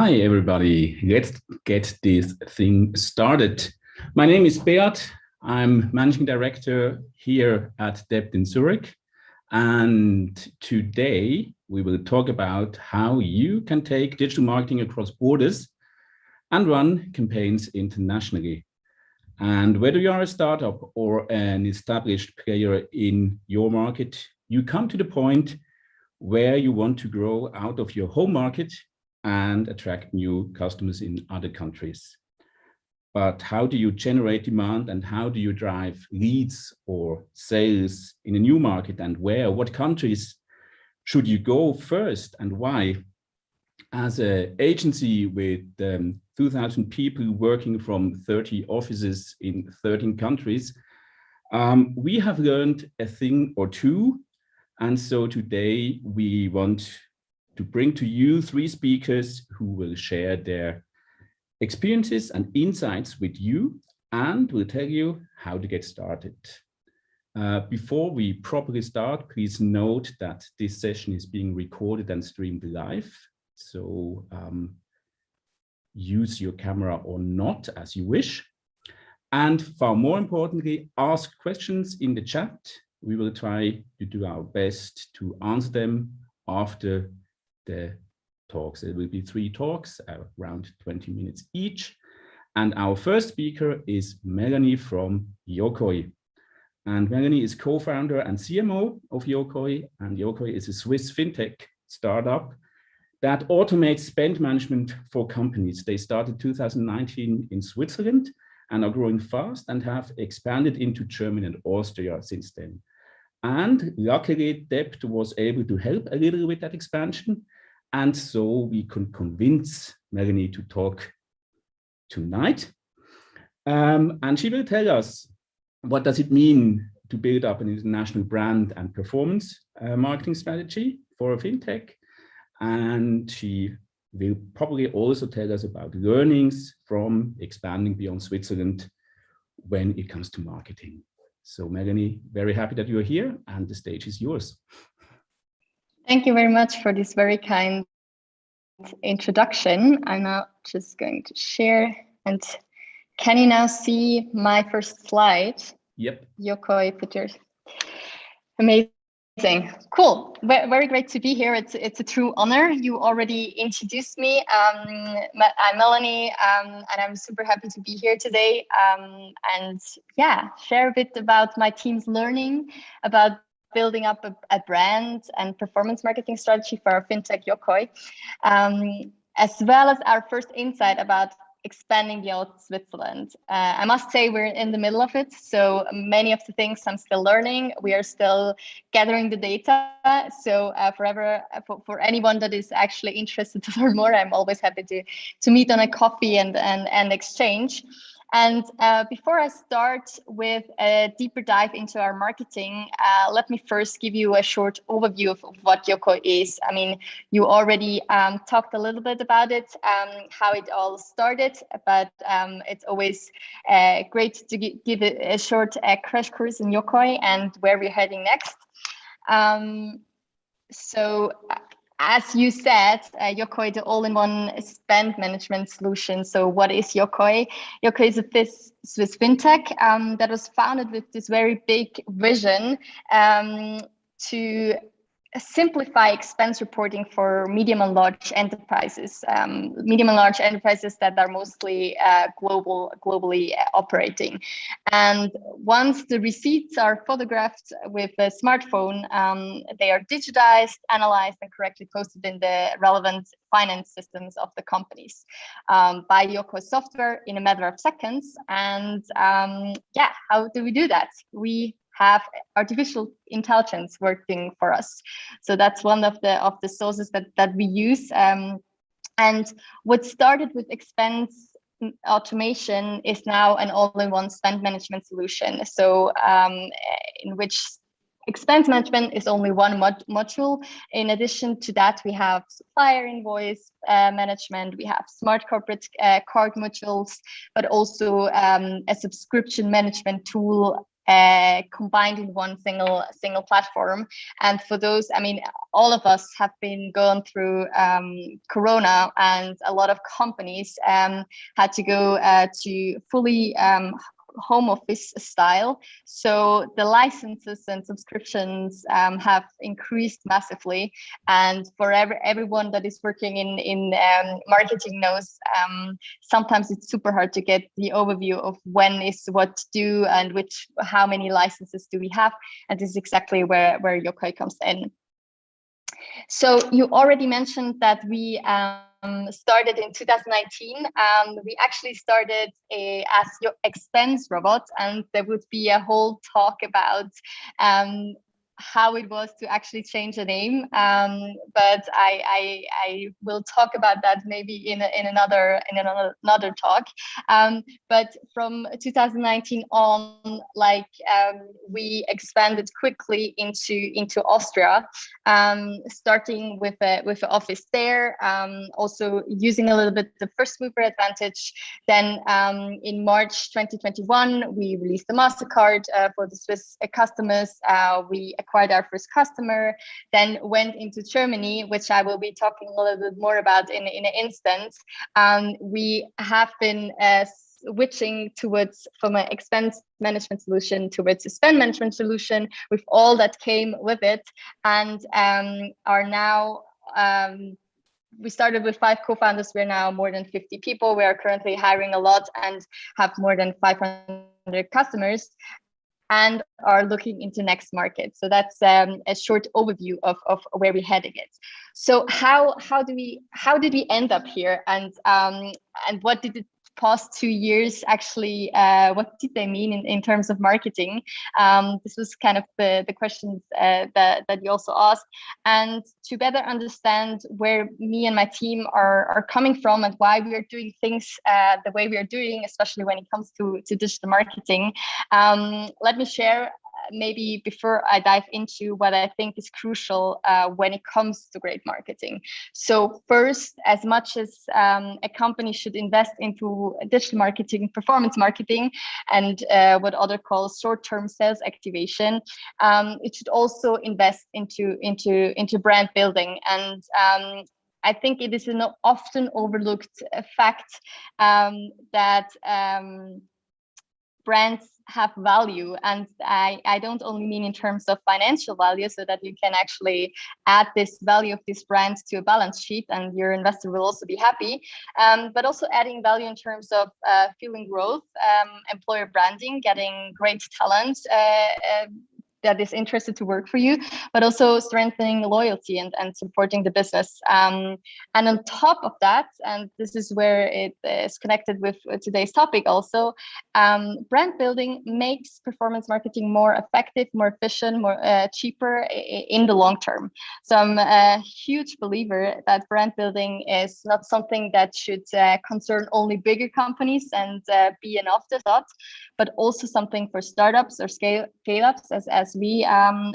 Hi, everybody. Let's get this thing started. My name is Beat. I'm Managing Director here at Dept in Zurich. And today we will talk about how you can take digital marketing across borders and run campaigns internationally. And whether you are a startup or an established player in your market, you come to the point where you want to grow out of your home market and attract new customers in other countries. But how do you generate demand and how do you drive leads or sales in a new market, and where, what countries should you go first and why? As an agency with 2,000 people working from 30 offices in 13 countries, we have learned a thing or two. And so today we want to bring to you three speakers who will share their experiences and insights with you and will tell you how to get started. Before we properly start, please note that this session is being recorded and streamed live. So use your camera or not as you wish. And far more importantly, ask questions in the chat. We will try to do our best to answer them after the talks. There will be 3 talks, around 20 minutes each. And our first speaker is Melanie from Yokoy. And Melanie is co-founder and CMO of Yokoy. And Yokoy is a Swiss FinTech startup that automates spend management for companies. They started 2019 in Switzerland and are growing fast and have expanded into Germany and Austria since then. And luckily, Dept was able to help a little with that expansion. And so we could convince Melanie to talk tonight. And she will tell us what does it mean to build up an international brand and performance marketing strategy for a fintech. And she will probably also tell us about learnings from expanding beyond Switzerland when it comes to marketing. So Melanie, very happy that you're here and the stage is yours. Thank you very much for this very kind introduction. I'm now just going to share, and can you now see my first slide? Yep. Yokoy, put yours. Amazing. Cool. Very great to be here. It's a true honor. You already introduced me. I'm Melanie, and I'm super happy to be here today. And yeah, share a bit about my team's learning about building up a brand and performance marketing strategy for our fintech Yokoy, as well as our first insight about expanding beyond Switzerland. I must say we're in the middle of it, so many of the things I'm still learning. We are still gathering the data. So for anyone that is actually interested to learn more, I'm always happy to meet on a coffee and exchange. And before I start with a deeper dive into our marketing, let me first give you a short overview of what Yokoy is. I mean, you already talked a little bit about it, how it all started, but it's always great to give a short crash course in Yokoy and where we're heading next. As you said, Yokoy, the all-in-one spend management solution. So what is Yokoy? Yokoy is a Swiss fintech that was founded with this very big vision to simplify expense reporting for medium and large enterprises, that are mostly globally operating. And once the receipts are photographed with a smartphone, they are digitized, analyzed, and correctly posted in the relevant finance systems of the companies by Yokoy software in a matter of seconds. And yeah, how do we do that? We have artificial intelligence working for us. So that's one of the sources that we use. And what started with expense automation is now an all-in-one spend management solution. So in which expense management is only one module. In addition to that, we have supplier invoice management, we have smart corporate card modules, but also a subscription management tool combined in one single platform. And for those, I mean, all of us have been going through Corona, and a lot of companies had to go to fully home office style. So the licenses and subscriptions have increased massively. And for everyone that is working in marketing knows, sometimes it's super hard to get the overview of when is what to do and how many licenses do we have. And this is exactly where Yokoy comes in. So you already mentioned that we started in 2019. We actually started as your expense robot, and there would be a whole talk about how it was to actually change the name. But I will talk about that maybe in another talk. But from 2019 on, like we expanded quickly into Austria, starting with an office there, also using a little bit the first mover advantage. Then in March 2021, we released the MasterCard for the Swiss customers. We acquired our first customer, then went into Germany, which I will be talking a little bit more about in an instant. We have been switching from an expense management solution towards a spend management solution with all that came with it, and are now we started with 5 co-founders. We're now more than 50 people. We are currently hiring a lot and have more than 500 customers, and are looking into next market. So that's a short overview of where we're heading it. So how did we end up here, and what did the past 2 years actually, what did they mean in terms of marketing? This was kind of the questions that you also asked, and to better understand where me and my team are coming from and why we are doing things the way we are doing, especially when it comes to digital marketing. Let me share maybe before I dive into what I think is crucial when it comes to great marketing. So first, as much as a company should invest into digital marketing, performance marketing, and what others call short-term sales activation, it should also invest into brand building. And I think it is an often overlooked fact that brands have value, and I don't only mean in terms of financial value, so that you can actually add this value of this brand to a balance sheet and your investor will also be happy, but also adding value in terms of fueling growth, employer branding, getting great talent that is interested to work for you, but also strengthening loyalty and supporting the business. And on top of that, and this is where it is connected with today's topic also, brand building makes performance marketing more effective, more efficient, more cheaper in the long term. So I'm a huge believer that brand building is not something that should concern only bigger companies and be an afterthought, but also something for startups or scale-ups as we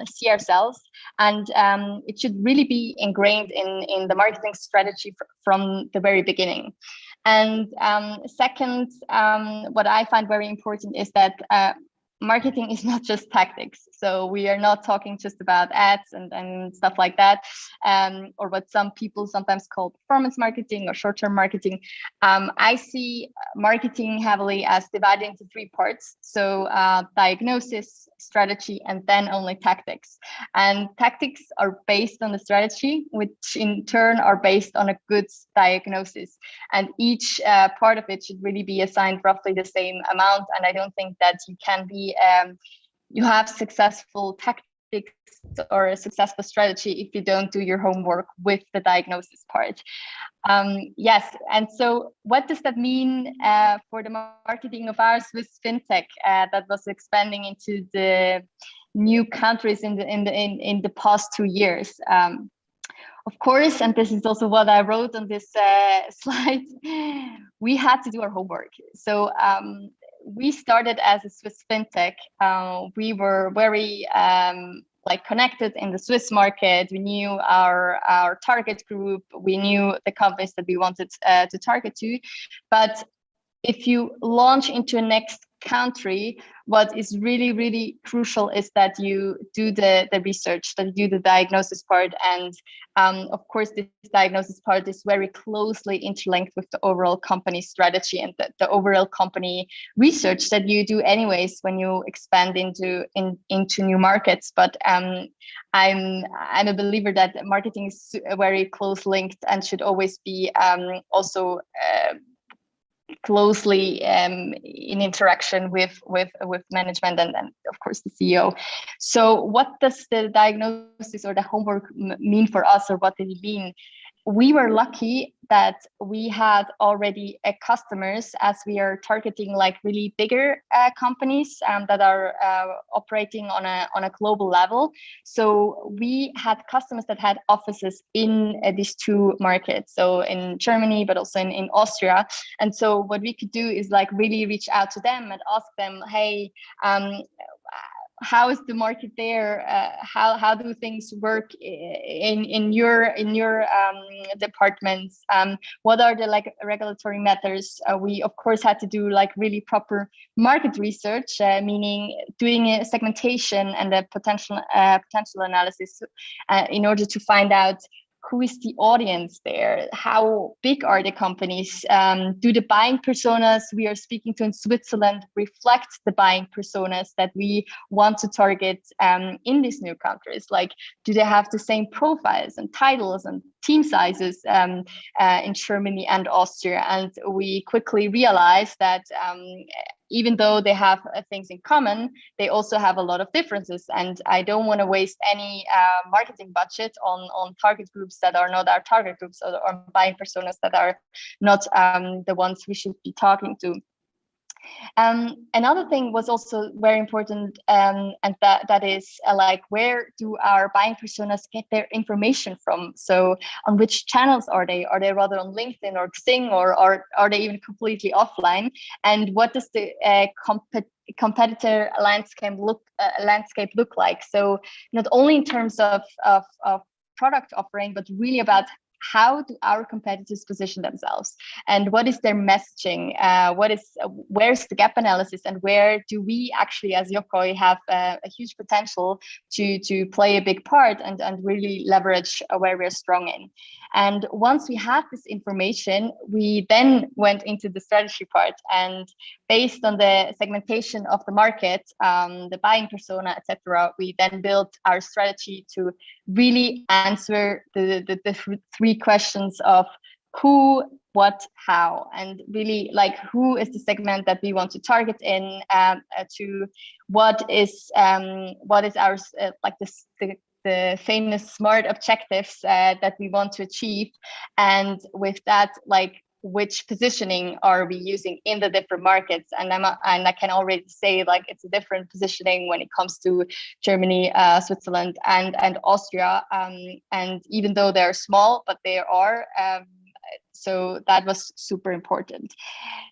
see ourselves. And it should really be ingrained in the marketing strategy from the very beginning. And second, what I find very important is that marketing is not just tactics. So we are not talking just about ads and stuff like that, or what some people sometimes call performance marketing or short-term marketing. I see marketing heavily as divided into 3 parts. So diagnosis, strategy, and then only tactics. And tactics are based on the strategy, which in turn are based on a good diagnosis. And each part of it should really be assigned roughly the same amount. And I don't think that you can be you have successful tactics or a successful strategy if you don't do your homework with the diagnosis part. Yes, and so what does that mean for the marketing of our Swiss FinTech that was expanding into the new countries in the past 2 years? Of course, and this is also what I wrote on this slide, we had to do our homework. So we started as a Swiss FinTech. We were very connected in the Swiss market. We knew our target group. We knew the companies that we wanted to target to, but if you launch into a next country, what is really, really crucial is that you do the research, that you do the diagnosis part. And of course, this diagnosis part is very closely interlinked with the overall company strategy and the overall company research that you do anyways when you expand into new markets. But I'm a believer that marketing is very close linked and should always be also closely in interaction with management and of course the CEO. So what does the diagnosis or the homework mean for us, or what did it mean? We were lucky that we had already customers, as we are targeting like really bigger companies that are operating on a global level. So we had customers that had offices in these two markets, so in Germany, but also in Austria. And so what we could do is like really reach out to them and ask them, hey, how is the market there? How do things work in your departments? What are the like regulatory matters? We of course had to do like really proper market research, meaning doing a segmentation and a potential analysis in order to find out who is the audience there? How big are the companies? Do the buying personas we are speaking to in Switzerland reflect the buying personas that we want to target in these new countries? Like, do they have the same profiles and titles and team sizes in Germany and Austria? And we quickly realized that even though they have things in common, they also have a lot of differences. And I don't want to waste any marketing budget on target groups that are not our target groups, or buying personas that are not the ones we should be talking to. Another thing was also very important, and that is like, where do our buying personas get their information from? So on which channels are they? Are they rather on LinkedIn or Xing, or are they even completely offline? And what does the competitor landscape look like? So not only in terms of product offering, but really about how do our competitors position themselves, and what is their messaging? Where's the gap analysis, and where do we actually, as Yokoy, have a huge potential to play a big part and really leverage where we're strong in? And once we had this information, we then went into the strategy part, and based on the segmentation of the market, the buying persona, etc., we then built our strategy to really answer the three questions of who, what, how, and really like, who is the segment that we want to target in, to what is our like the famous SMART objectives that we want to achieve, and with that, like, which positioning are we using in the different markets? And I can already say, like, it's a different positioning when it comes to Germany, Switzerland, and Austria. And even though they're small, but they are. So that was super important.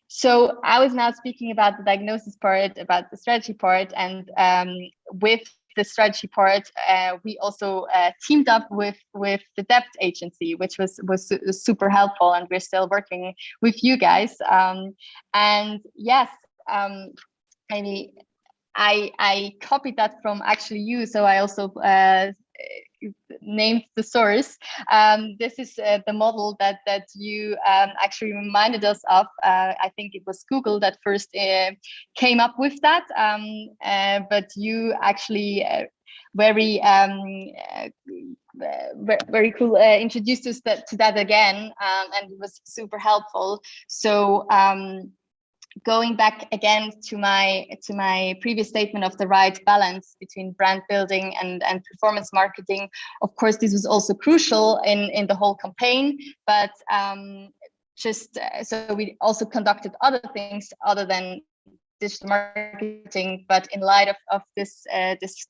So I was now speaking about the diagnosis part, about the strategy part, and with the strategy part, we also teamed up with the debt agency, which was super helpful, and we're still working with you guys. And yes, I mean, I copied that from actually you, so I also named the source. This is the model that you actually reminded us of. I think it was Google that first came up with that, but you actually very cool introduced us to that again, and it was super helpful. So going back again to my previous statement of the right balance between brand building and performance marketing, of course, this was also crucial in the whole campaign. But so we also conducted other things other than digital marketing. But in light of this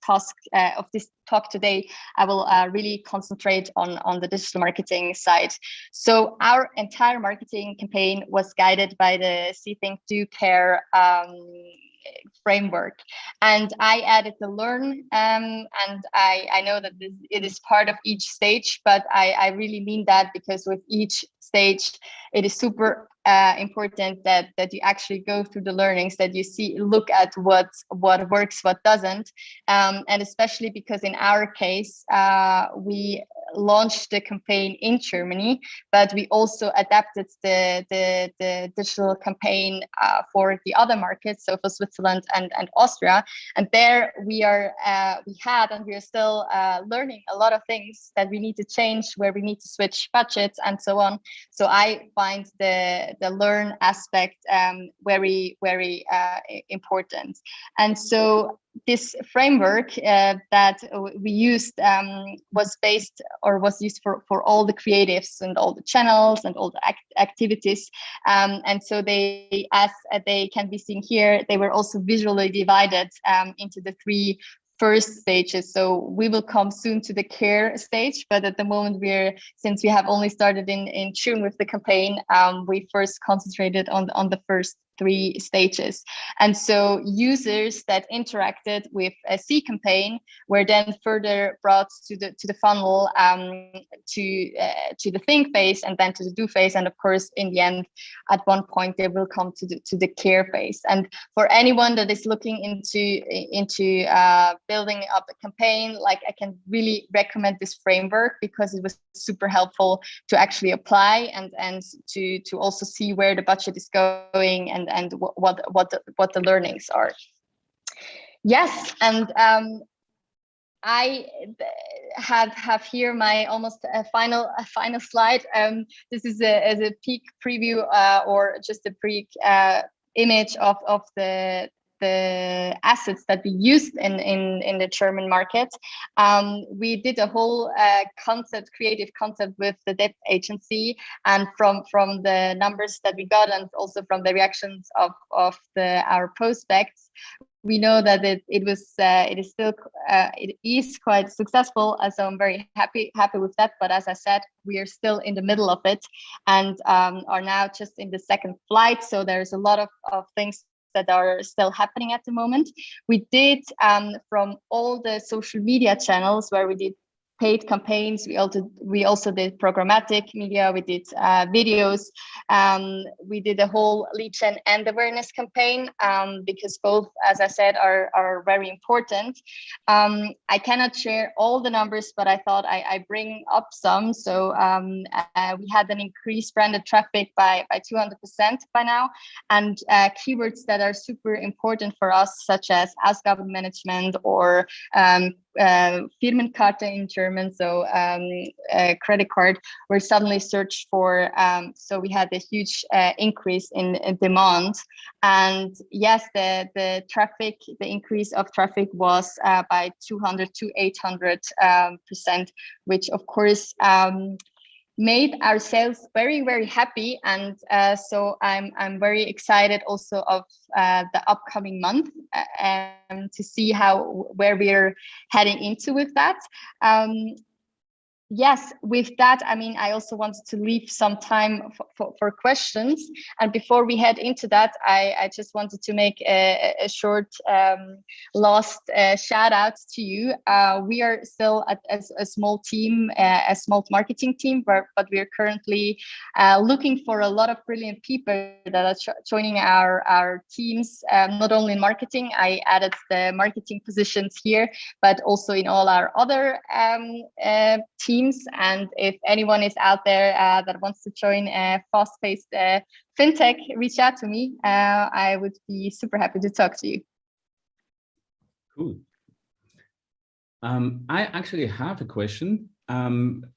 task of this talk today, I will really concentrate on the digital marketing side. So our entire marketing campaign was guided by the See, Think, Do, Care framework. And I added the learn, and I know that it is part of each stage, but I really mean that because with each stage, it is super important that you actually go through the learnings, that you look at what works, what doesn't, and especially because in our case, we launched the campaign in Germany, but we also adapted the digital campaign for the other markets, so for Switzerland and Austria. And there we are still learning a lot of things that we need to change, where we need to switch budgets and so on. So I find the learn aspect very important. And so this framework that we used was used for all the creatives and all the channels and all the activities. And so they, as they can be seen here, they were also visually divided into the three first stages. So we will come soon to the care stage, but at the moment since we have only started in June with the campaign, we first concentrated on the first three stages. And so users that interacted with a C campaign were then further brought to the funnel, to the think phase, and then to the do phase, and of course in the end at one point they will come to the care phase. And for anyone that is looking into building up a campaign, like, I can really recommend this framework because it was super helpful to actually apply and to also see where the budget is going and what the learnings are. Yes, and I have here my almost a final slide. This is a peek preview or just a peek image of the assets that we used in the German market. We did a whole creative concept with the debt agency, and from the numbers that we got and also from the reactions of our prospects, we know that it is quite successful. So I'm very happy with that. But as I said, we are still in the middle of it and are now just in the second flight. So there's a lot of things that are still happening at the moment. We did from all the social media channels where we did paid campaigns. We also did programmatic media. We did videos. We did a whole lead gen and awareness campaign because both, as I said, are very important. I cannot share all the numbers, but I thought I bring up some. So we had an increased branded traffic by 200% by now, and keywords that are super important for us, such as Ausgabenmanagement or Firmenkarte in German, so credit card, were suddenly searched for. So we had a huge increase in demand. And yes, the increase of traffic was by 200 to 800%, which of course made our sales very happy. And so I'm very excited also of the upcoming month to see where we're heading into with that. Yes, with that, I mean, I also wanted to leave some time for questions. And before we head into that, I just wanted to make a short last shout out to you. We are still a small team, a small marketing team, but we are currently looking for a lot of brilliant people that are joining our teams, not only in marketing. I added the marketing positions here, but also in all our other teams. And if anyone is out there that wants to join a fast-paced fintech, reach out to me. I would be super happy to talk to you. Cool. I actually have a question.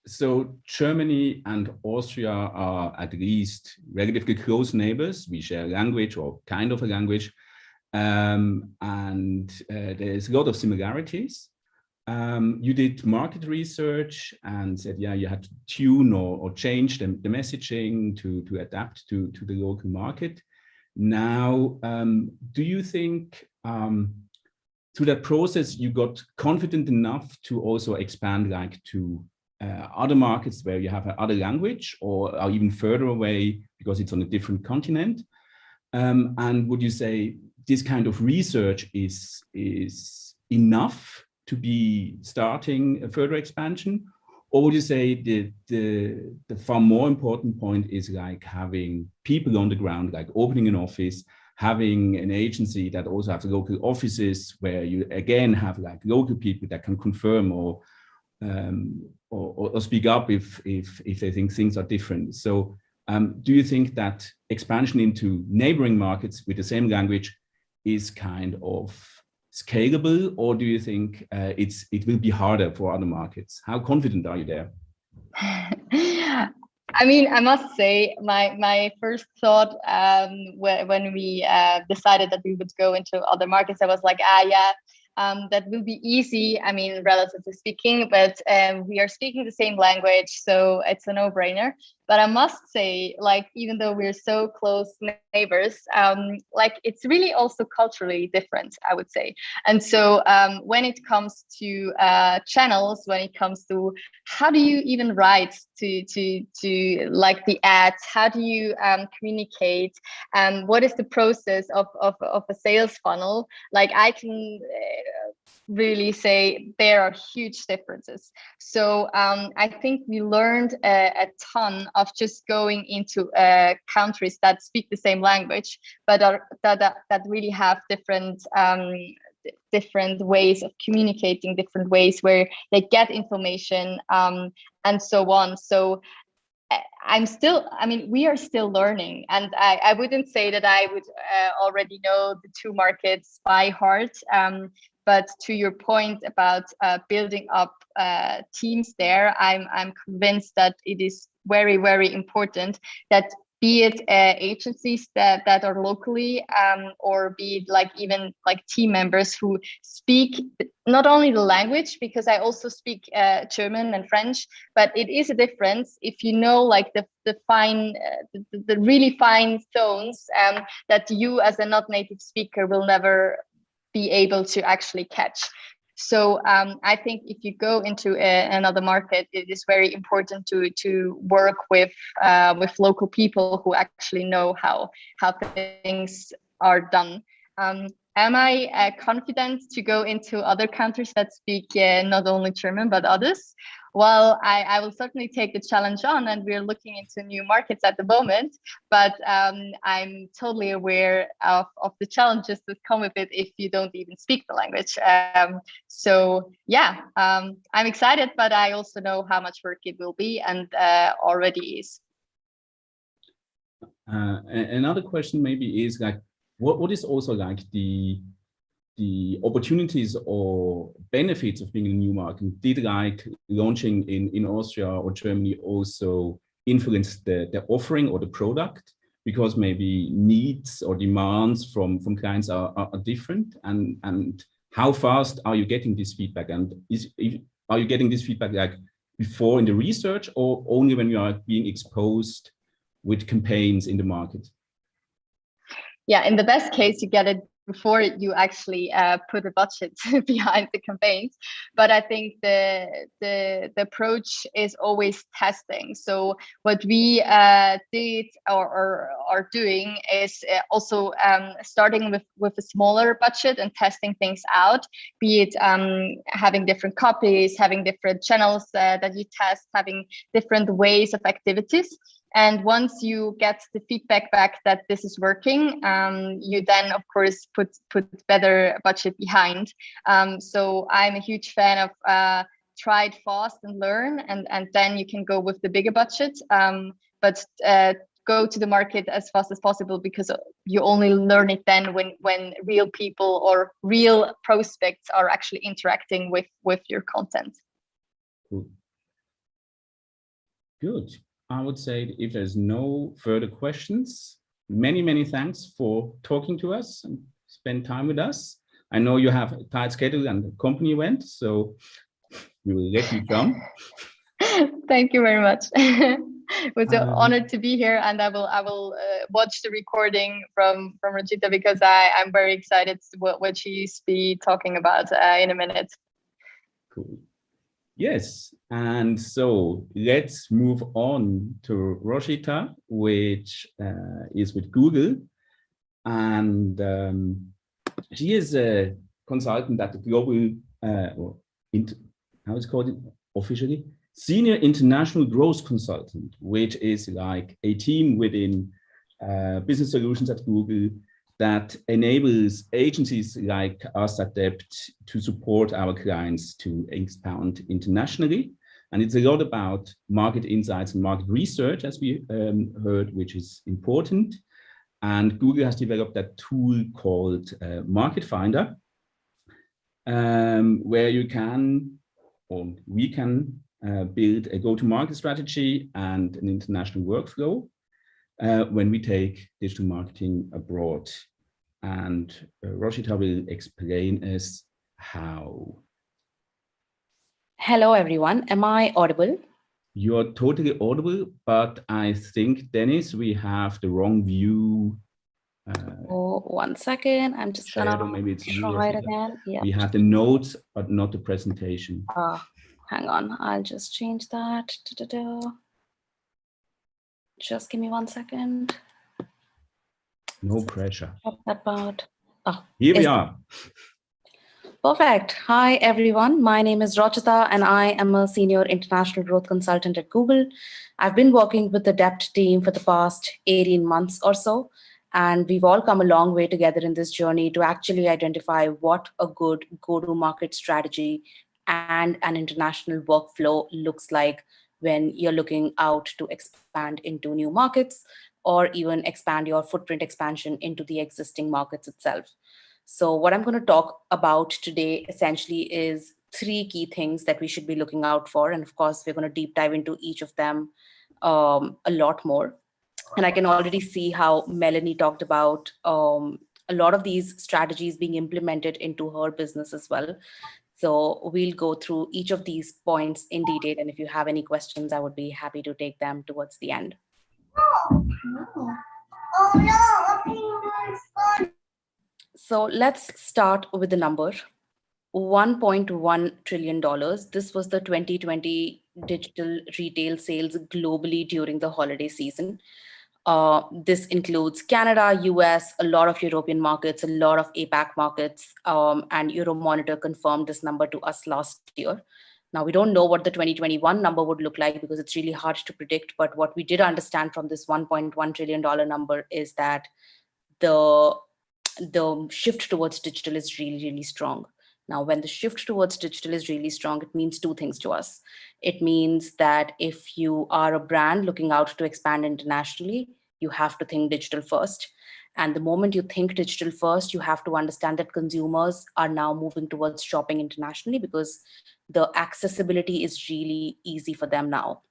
So Germany and Austria are at least relatively close neighbors. We share a language, or kind of a language, and there's a lot of similarities. You did market research and said, yeah, you had to tune or change the messaging to adapt to the local market. Now, do you think through that process you got confident enough to also expand like to other markets where you have other language, or are even further away because it's on a different continent? And would you say this kind of research is enough to be starting a further expansion? Or would you say the far more important point is like having people on the ground, like opening an office, having an agency that also has local offices where you again have like local people that can confirm or speak up if they think things are different. So do you think that expansion into neighboring markets with the same language is kind of scalable, or do you think it will be harder for other markets? How confident are you there? I mean, I must say my first thought when we decided that we would go into other markets, I was like, yeah, that will be easy. I mean, relatively speaking, but we are speaking the same language, so it's a no-brainer. But I must say, like, even though we're so close neighbors, like it's really also culturally different, I would say. And so when it comes to channels, when it comes to how do you even write to like the ads, how do you communicate, what is the process of a sales funnel? Like I can really say there are huge differences. So I think we learned a ton of just going into countries that speak the same language, but that really have different ways of communicating, different ways where they get information, and so on. So we are still learning, and I wouldn't say that I would already know the two markets by heart. But to your point about building up teams there, I'm convinced that it is very, very important that be it agencies that are locally, or be it like even like team members who speak not only the language, because I also speak German and French, but it is a difference if you know like the fine, the really fine tones that you as a not native speaker will never be able to actually catch. So I think if you go into another market, it is very important to work with local people who actually know how things are done. Am I confident to go into other countries that speak not only German but others? Well, I will certainly take the challenge on, and we're looking into new markets at the moment. But I'm totally aware of the challenges that come with it if you don't even speak the language. So yeah, I'm excited, but I also know how much work it will be, and already is. Another question maybe is like, what is also like the opportunities or benefits of being in a new market? Did like launching in Austria or Germany also influence the offering or the product? Because maybe needs or demands from clients are different, and how fast are you getting this feedback? And are you getting this feedback like before in the research, or only when you are being exposed with campaigns in the market? Yeah, in the best case, you get it before you actually put a budget behind the campaigns. But I think the approach is always testing. So what we did or are doing is also starting with a smaller budget and testing things out, be it having different copies, having different channels that you test, having different ways of activities. And once you get the feedback back that this is working, you then, of course, put better budget behind. So I'm a huge fan of try it fast and learn, and then you can go with the bigger budget. But go to the market as fast as possible, because you only learn it then when real people or real prospects are actually interacting with your content. Good. I would say if there's no further questions, many thanks for talking to us and spend time with us. I know you have a tight schedule and the company event, so we will let you jump. Thank you very much. It was an honor to be here, and I will watch the recording from Rochita, because I'm very excited what she's be talking about in a minute. Cool. Yes, and so let's move on to Rochita, which is with Google. And She is a consultant at the global, how is it called officially? Senior International Growth Consultant, which is like a team within business solutions at Google that enables agencies like us at Dept to support our clients to expand internationally. And it's a lot about market insights and market research, as we heard, which is important. And Google has developed that tool called Market Finder, where you can, or we can, build a go-to-market strategy and an international workflow when we take digital marketing abroad. And Rochita will explain us how. Hello, everyone. Am I audible? You're totally audible, but I think, Dennis, we have the wrong view. Oh, 1 second. I'm just gonna maybe it's try it again. Yeah. We have the notes, but not the presentation. Hang on. I'll just change that. Just give me 1 second. No pressure. That part. Oh, here we are. Perfect. Hi, everyone. My name is Rochita, and I am a senior international growth consultant at Google. I've been working with the Dept team for the past 18 months or so, and we've all come a long way together in this journey to actually identify what a good go-to-market strategy and an international workflow looks like when you're looking out to expand into new markets or even expand your footprint expansion into the existing markets itself. So what I'm going to talk about today essentially is 3 key things that we should be looking out for. And of course, we're going to deep dive into each of them a lot more. And I can already see how Melanie talked about a lot of these strategies being implemented into her business as well. So we'll go through each of these points in detail. And if you have any questions, I would be happy to take them towards the end. So let's start with the number. $1.1 trillion. This was the 2020 digital retail sales globally during the holiday season. This includes Canada, US, a lot of European markets, a lot of APAC markets, and Euromonitor confirmed this number to us last year. Now, we don't know what the 2021 number would look like because it's really hard to predict. But what we did understand from this $1.1 trillion number is that the shift towards digital is really, really strong. Now, when the shift towards digital is really strong, it means 2 things to us. It means that if you are a brand looking out to expand internationally, you have to think digital first. And the moment you think digital first, you have to understand that consumers are now moving towards shopping internationally because the accessibility is really easy for them now,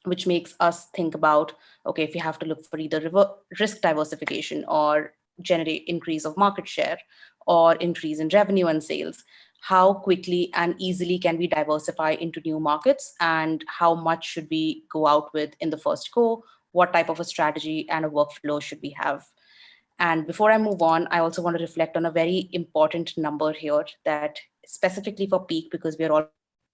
which makes us think about, okay, if you have to look for either risk diversification or generate increase of market share or increase in revenue and sales, how quickly and easily can we diversify into new markets, and how much should we go out with in the first go? What type of a strategy and a workflow should we have? And before I move on, I also want to reflect on a very important number here that specifically for peak, because we are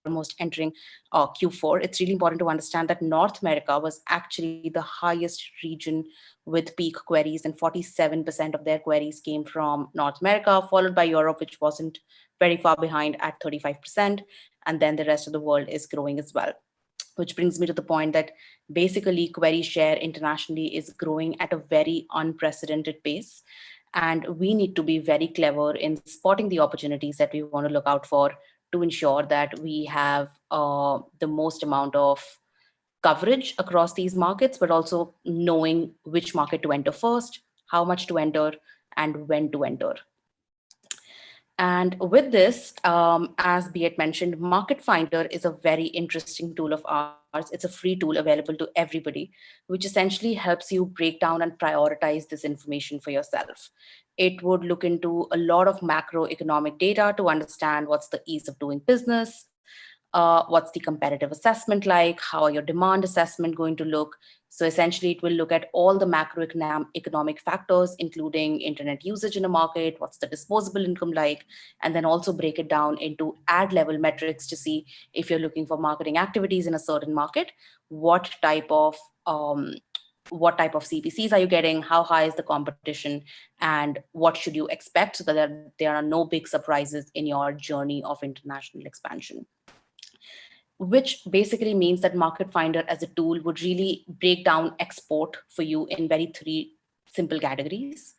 almost entering Q4, it's really important to understand that North America was actually the highest region with peak queries, and 47% of their queries came from North America, followed by Europe, which wasn't very far behind at 35%. And then the rest of the world is growing as well, which brings me to the point that basically query share internationally is growing at a very unprecedented pace. And we need to be very clever in spotting the opportunities that we want to look out for to ensure that we have the most amount of coverage across these markets, but also knowing which market to enter first, how much to enter, and when to enter. And with this, as Beat mentioned, Market Finder is a very interesting tool of ours. It's a free tool available to everybody, which essentially helps you break down and prioritize this information for yourself. It would look into a lot of macroeconomic data to understand what's the ease of doing business, what's the competitive assessment like, how are your demand assessment going to look. So essentially, it will look at all the macroeconomic factors, including internet usage in a market, what's the disposable income like, and then also break it down into ad level metrics to see if you're looking for marketing activities in a certain market, what type of what type of CPCs are you getting, how high is the competition, and what should you expect, so that there are no big surprises in your journey of international expansion. Which basically means that Market Finder as a tool would really break down export for you in very three simple categories.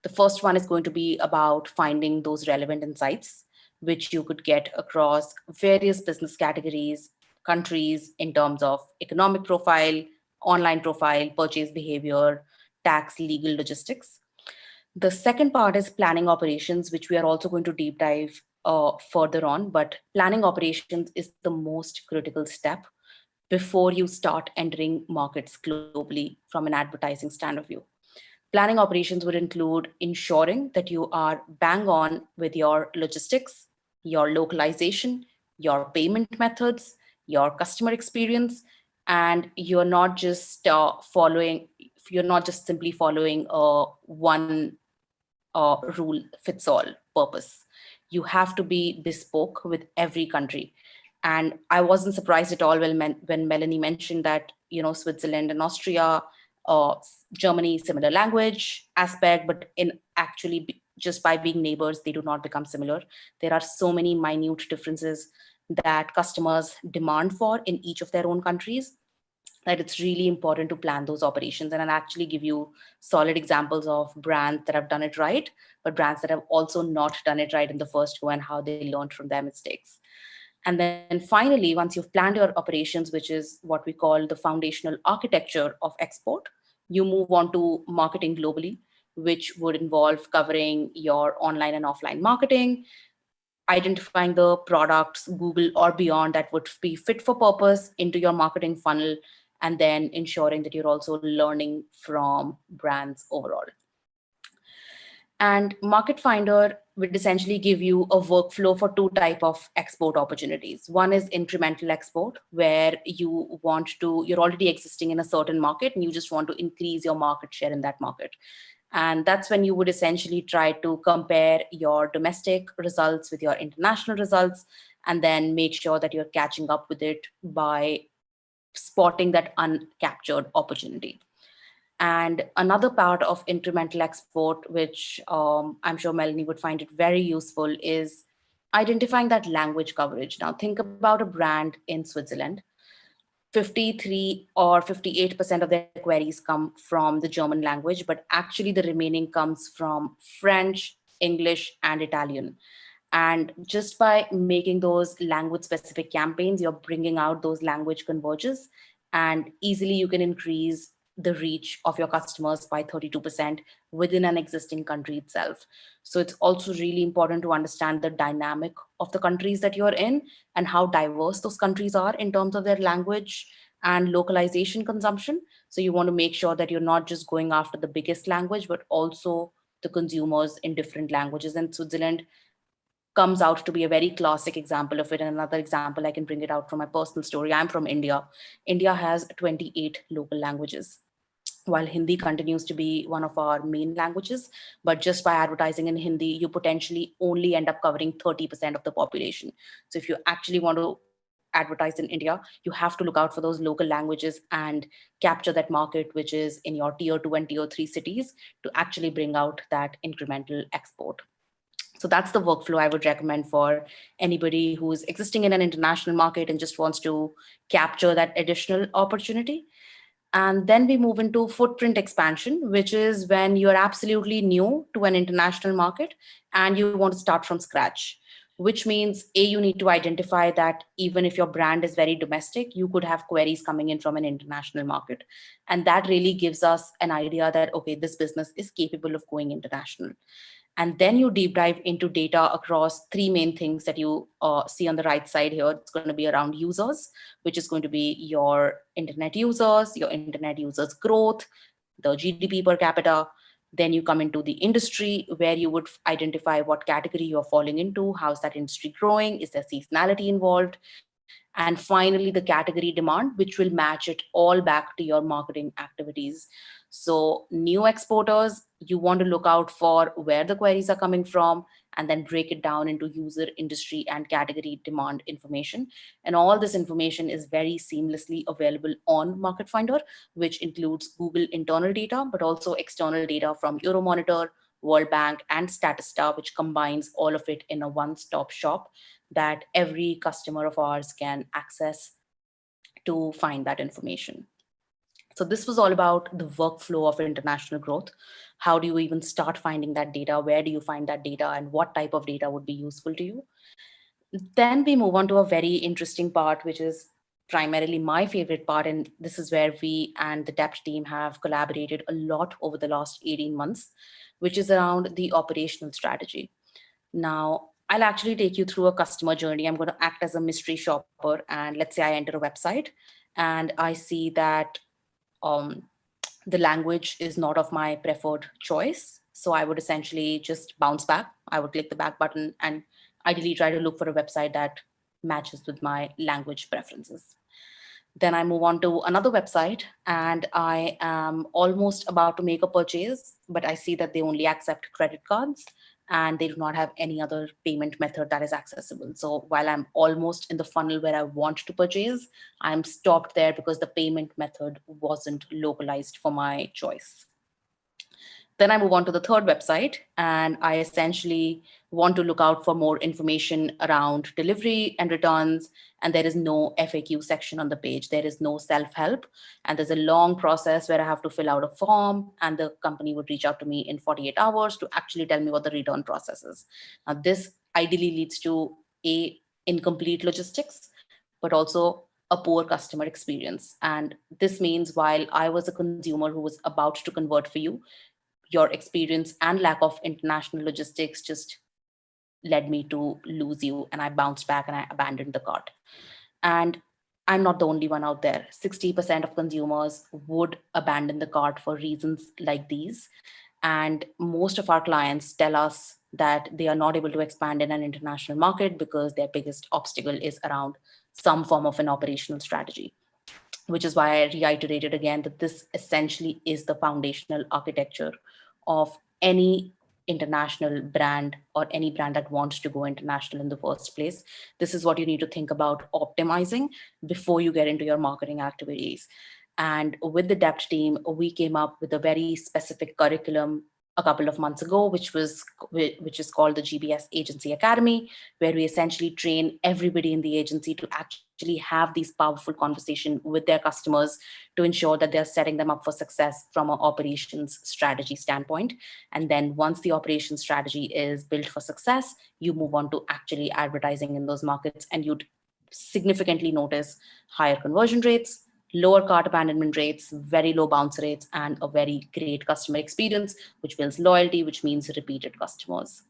The first one is going to be about finding those relevant insights, which you could get across various business categories, countries, in terms of economic profile, online profile, purchase behavior, tax, legal, logistics. The second part is planning operations, which we are also going to deep dive further on. But planning operations is the most critical step before you start entering markets globally from an advertising stand of view. Planning operations would include ensuring that you are bang on with your logistics, your localization, your payment methods, your customer experience, and you're not just simply following one rule fits all purpose. You have to be bespoke with every country. And I wasn't surprised at all when Melanie mentioned that, Switzerland and Austria, uh, Germany, similar language aspect, but in actually just by being neighbors, they do not become similar. There are so many minute differences that customers demand for in each of their own countries, that it's really important to plan those operations. And I'll actually give you solid examples of brands that have done it right, but brands that have also not done it right in the first go and how they learned from their mistakes. And then finally, once you've planned your operations, which is what we call the foundational architecture of export, you move on to marketing globally, which would involve covering your online and offline marketing, identifying the products, Google or beyond, that would be fit for purpose into your marketing funnel, and then ensuring that you're also learning from brands overall. And Market Finder would essentially give you a workflow for two type of export opportunities. One is incremental export, where you're already existing in a certain market and you just want to increase your market share in that market. And that's when you would essentially try to compare your domestic results with your international results, and then make sure that you're catching up with it by spotting that uncaptured opportunity. And another part of incremental export, which I'm sure Melanie would find it very useful, is identifying that language coverage. Now, think about a brand in Switzerland. 53 or 58% of their queries come from the German language, but actually the remaining comes from French, English, and Italian. And just by making those language specific campaigns, you're bringing out those language converges, and easily you can increase the reach of your customers by 32% within an existing country itself. So it's also really important to understand the dynamic of the countries that you're in and how diverse those countries are in terms of their language and localization consumption. So you want to make sure that you're not just going after the biggest language, but also the consumers in different languages. And Switzerland comes out to be a very classic example of it. And another example, I can bring it out from my personal story. I'm from India. India has 28 local languages, while Hindi continues to be one of our main languages. But just by advertising in Hindi, you potentially only end up covering 30% of the population. So if you actually want to advertise in India, you have to look out for those local languages and capture that market, which is in your tier 2 and tier 3 cities, to actually bring out that incremental export. So that's the workflow I would recommend for anybody who's existing in an international market and just wants to capture that additional opportunity. And then we move into footprint expansion, which is when you're absolutely new to an international market and you want to start from scratch, which means you need to identify that even if your brand is very domestic, you could have queries coming in from an international market. And that really gives us an idea that, okay, this business is capable of going international. And then you deep dive into data across three main things that you see on the right side here. It's going to be around users, which is going to be your internet users growth, the GDP per capita. Then you come into the industry, where you would identify what category you're falling into, how's that industry growing, is there seasonality involved, and finally the category demand, which will match it all back to your marketing activities. So new exporters, you want to look out for where the queries are coming from and then break it down into user, industry, and category demand information. And all this information is very seamlessly available on Market Finder, which includes Google internal data, but also external data from Euromonitor, World Bank, and Statista, which combines all of it in a one-stop shop that every customer of ours can access to find that information. So this was all about the workflow of international growth. How do you even start finding that data? Where do you find that data? And what type of data would be useful to you? Then we move on to a very interesting part, which is primarily my favorite part. And this is where we and the Dept team have collaborated a lot over the last 18 months, which is around the operational strategy. Now, I'll actually take you through a customer journey. I'm going to act as a mystery shopper. And let's say I enter a website and I see that the language is not of my preferred choice. So I would essentially just bounce back. I would click the back button and ideally try to look for a website that matches with my language preferences. Then I move on to another website and I am almost about to make a purchase, but I see that they only accept credit cards and they do not have any other payment method that is accessible. So while I'm almost in the funnel where I want to purchase, I'm stopped there because the payment method wasn't localized for my choice. Then I move on to the third website and I essentially want to look out for more information around delivery and returns. And there is no FAQ section on the page. There is no self-help. And there's a long process where I have to fill out a form and the company would reach out to me in 48 hours to actually tell me what the return process is. Now, this ideally leads to incomplete logistics, but also a poor customer experience. And this means while I was a consumer who was about to convert for you, your experience and lack of international logistics just led me to lose you. And I bounced back and I abandoned the cart. And I'm not the only one out there. 60% of consumers would abandon the cart for reasons like these. And most of our clients tell us that they are not able to expand in an international market because their biggest obstacle is around some form of an operational strategy, which is why I reiterated again that this essentially is the foundational architecture of any international brand or any brand that wants to go international in the first place. This is what you need to think about optimizing before you get into your marketing activities. And with the Dept team, we came up with a very specific curriculum a couple of months ago, which is called the GBS Agency Academy, where we essentially train everybody in the agency to actually have these powerful conversations with their customers to ensure that they're setting them up for success from an operations strategy standpoint. And then once the operations strategy is built for success, you move on to actually advertising in those markets, and you'd significantly notice higher conversion rates, lower cart abandonment rates, very low bounce rates, and a very great customer experience, which builds loyalty, which means repeated customers.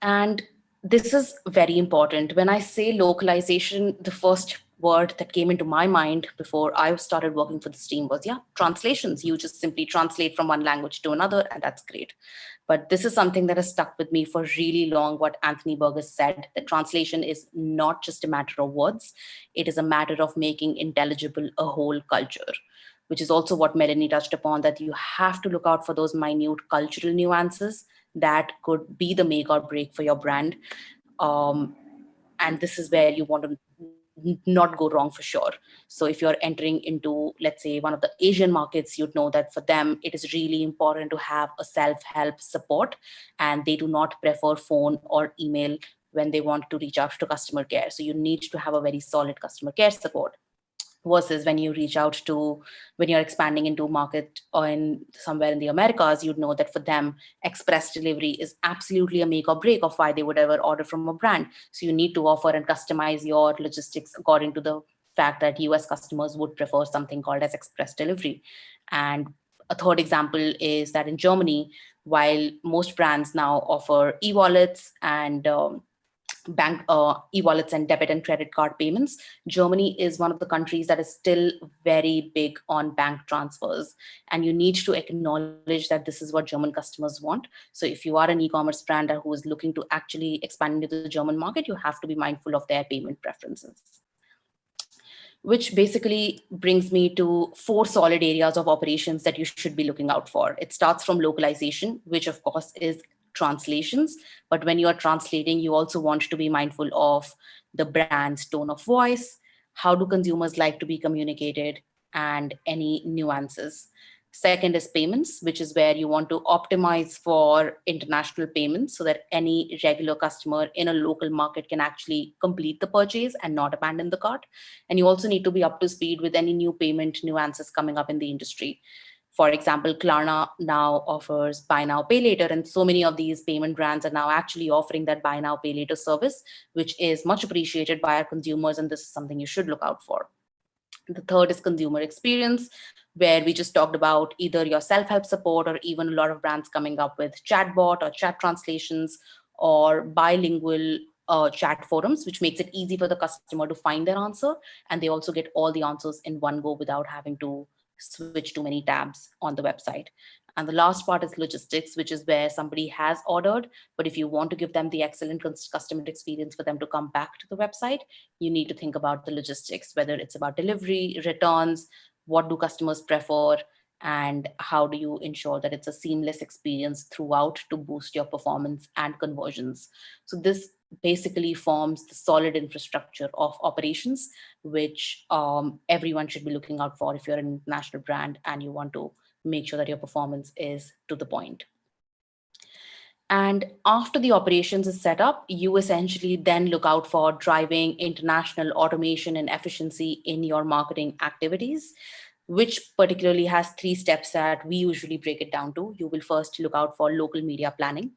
And this is very important. When I say localization, the first word that came into my mind before I started working for this team was, translations. You just simply translate from one language to another, and that's great. But this is something that has stuck with me for really long, what Anthony Burgess said, that translation is not just a matter of words. It is a matter of making intelligible a whole culture, which is also what Melanie touched upon, that you have to look out for those minute cultural nuances that could be the make or break for your brand. And this is where you want to not go wrong for sure. So if you're entering into, let's say, one of the Asian markets, you'd know that for them, it is really important to have a self-help support, and they do not prefer phone or email when they want to reach out to customer care. So you need to have a very solid customer care support. Versus when you reach out to, when you're expanding into a market or in somewhere in the Americas, you'd know that for them, express delivery is absolutely a make or break of why they would ever order from a brand. So you need to offer and customize your logistics according to the fact that US customers would prefer something called as express delivery. And a third example is that in Germany, while most brands now offer e-wallets and bank e-wallets and debit and credit card payments, Germany is one of the countries that is still very big on bank transfers. And you need to acknowledge that this is what German customers want. So if you are an e-commerce brand who is looking to actually expand into the German market, you have to be mindful of their payment preferences. Which basically brings me to 4 solid areas of operations that you should be looking out for. It starts from localization, which of course is translations. But when you are translating, you also want to be mindful of the brand's tone of voice, how do consumers like to be communicated, and any nuances. Second is payments, which is where you want to optimize for international payments so that any regular customer in a local market can actually complete the purchase and not abandon the cart. And you also need to be up to speed with any new payment nuances coming up in the industry. For example, Klarna now offers buy now, pay later, and so many of these payment brands are now actually offering that buy now, pay later service, which is much appreciated by our consumers, and this is something you should look out for. The third is consumer experience, where we just talked about either your self-help support or even a lot of brands coming up with chatbot or chat translations or bilingual chat forums, which makes it easy for the customer to find their answer. And they also get all the answers in one go without having to switch too many tabs on the website. And the last part is logistics, which is where somebody has ordered, but if you want to give them the excellent customer experience for them to come back to the website, you need to think about the logistics, whether it's about delivery, returns, what do customers prefer, and how do you ensure that it's a seamless experience throughout to boost your performance and conversions. So this basically forms the solid infrastructure of operations, which everyone should be looking out for if you're an international brand and you want to make sure that your performance is to the point. And after the operations is set up, you essentially then look out for driving international automation and efficiency in your marketing activities, which particularly has 3 steps that we usually break it down to. You will first look out for local media planning.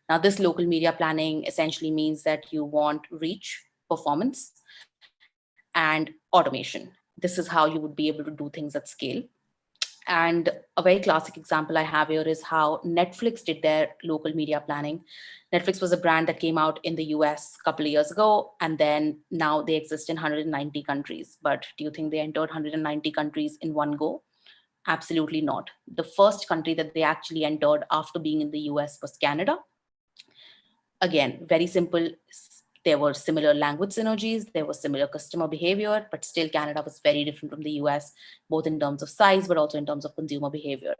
Now, this local media planning essentially means that you want reach, performance, and automation. This is how you would be able to do things at scale. And a very classic example I have here is how Netflix did their local media planning. Netflix was a brand that came out in the US a couple of years ago, and then now they exist in 190 countries. But do you think they entered 190 countries in one go? Absolutely not. The first country that they actually entered after being in the US was Canada. Again, very simple. There were similar language synergies, there was similar customer behavior, but still Canada was very different from the US, both in terms of size, but also in terms of consumer behavior.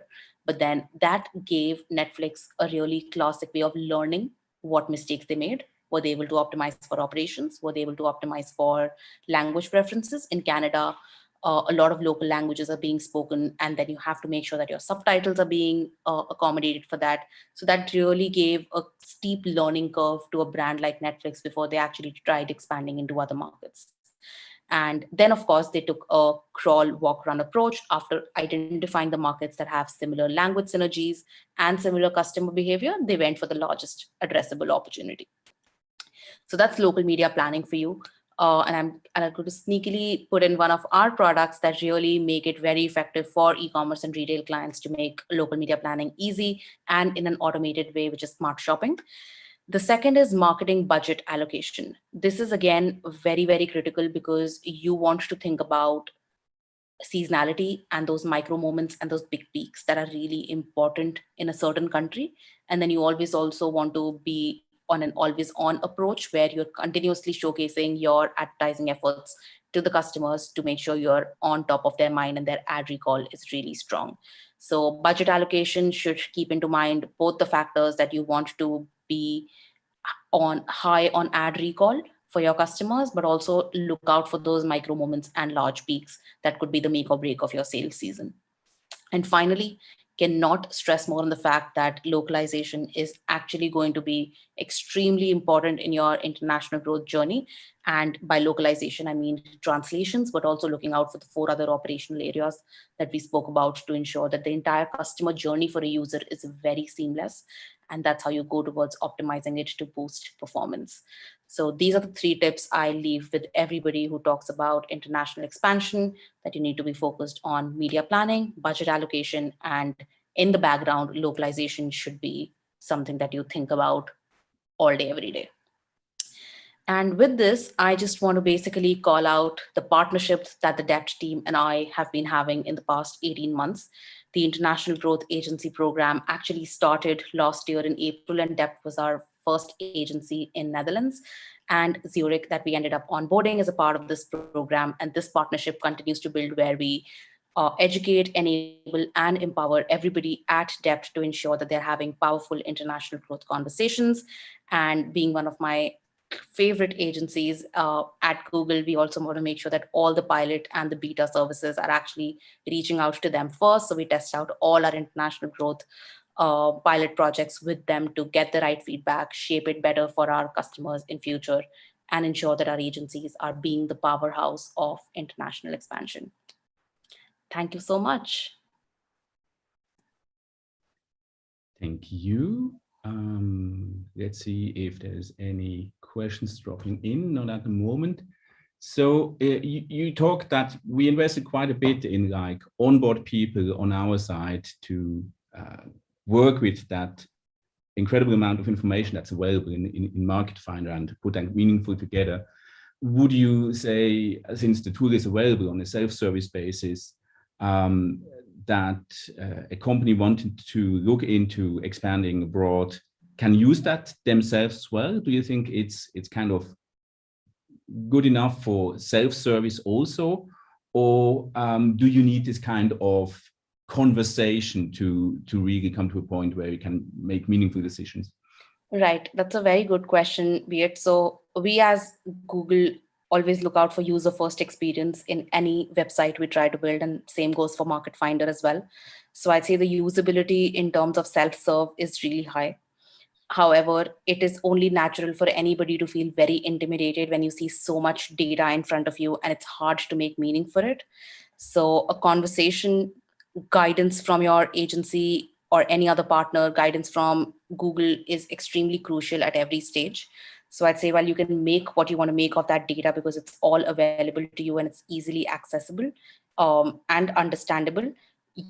But then that gave Netflix a really classic way of learning what mistakes they made. Were they able to optimize for operations? Were they able to optimize for language preferences? In Canada, a lot of local languages are being spoken, and then you have to make sure that your subtitles are being accommodated for that. So that really gave a steep learning curve to a brand like Netflix before they actually tried expanding into other markets. And then, of course, they took a crawl, walk, run approach. After identifying the markets that have similar language synergies and similar customer behavior, they went for the largest addressable opportunity. So that's local media planning for you. And I'm going to sneakily put in one of our products that really make it very effective for e-commerce and retail clients to make local media planning easy and in an automated way, which is smart shopping. The second is marketing budget allocation. This is, again, very, very critical because you want to think about seasonality and those micro moments and those big peaks that are really important in a certain country. And then you always also want to be on an always on approach where you're continuously showcasing your advertising efforts to the customers to make sure you're on top of their mind and their ad recall is really strong. So budget allocation should keep into mind both the factors that you want to be on high on ad recall for your customers, but also look out for those micro moments and large peaks that could be the make or break of your sales season. And finally, cannot stress more on the fact that localization is actually going to be extremely important in your international growth journey. And by localization, I mean translations, but also looking out for the 4 other operational areas that we spoke about to ensure that the entire customer journey for a user is very seamless. And that's how you go towards optimizing it to boost performance. So these are the 3 tips I leave with everybody who talks about international expansion, that you need to be focused on media planning, budget allocation, and in the background, localization should be something that you think about all day, every day. And with this, I just want to basically call out the partnerships that the Dept team and I have been having in the past 18 months. The International Growth Agency program actually started last year in April, and Dept was our first agency in Netherlands, and Zurich that we ended up onboarding as a part of this program. And this partnership continues to build where we educate, enable, and empower everybody at Dept to ensure that they're having powerful international growth conversations. And being one of my favorite agencies at Google, we also want to make sure that all the pilot and the beta services are actually reaching out to them first. So we test out all our international growth pilot projects with them to get the right feedback, shape it better for our customers in future, and ensure that our agencies are being the powerhouse of international expansion. Thank you so much. Thank you. Let's see if there's any questions dropping in. Not at the moment. So you talked that we invested quite a bit in like onboard people on our side to work with that incredible amount of information that's available in Market Finder and put that meaningful together. Would you say, since the tool is available on a self-service basis, that a company wanting to look into expanding abroad can use that themselves as well? Do you think it's kind of good enough for self-service also, or do you need this kind of conversation to really come to a point where you can make meaningful decisions? Right, that's a very good question, Beat. So we as Google always look out for user first experience in any website we try to build, and same goes for Market Finder as well. So I'd say the usability in terms of self-serve is really high. However, it is only natural for anybody to feel very intimidated when you see so much data in front of you and it's hard to make meaning for it. So a conversation, guidance from your agency or any other partner, guidance from Google is extremely crucial at every stage. So I'd say, while you can make what you want to make of that data because it's all available to you and it's easily accessible and understandable,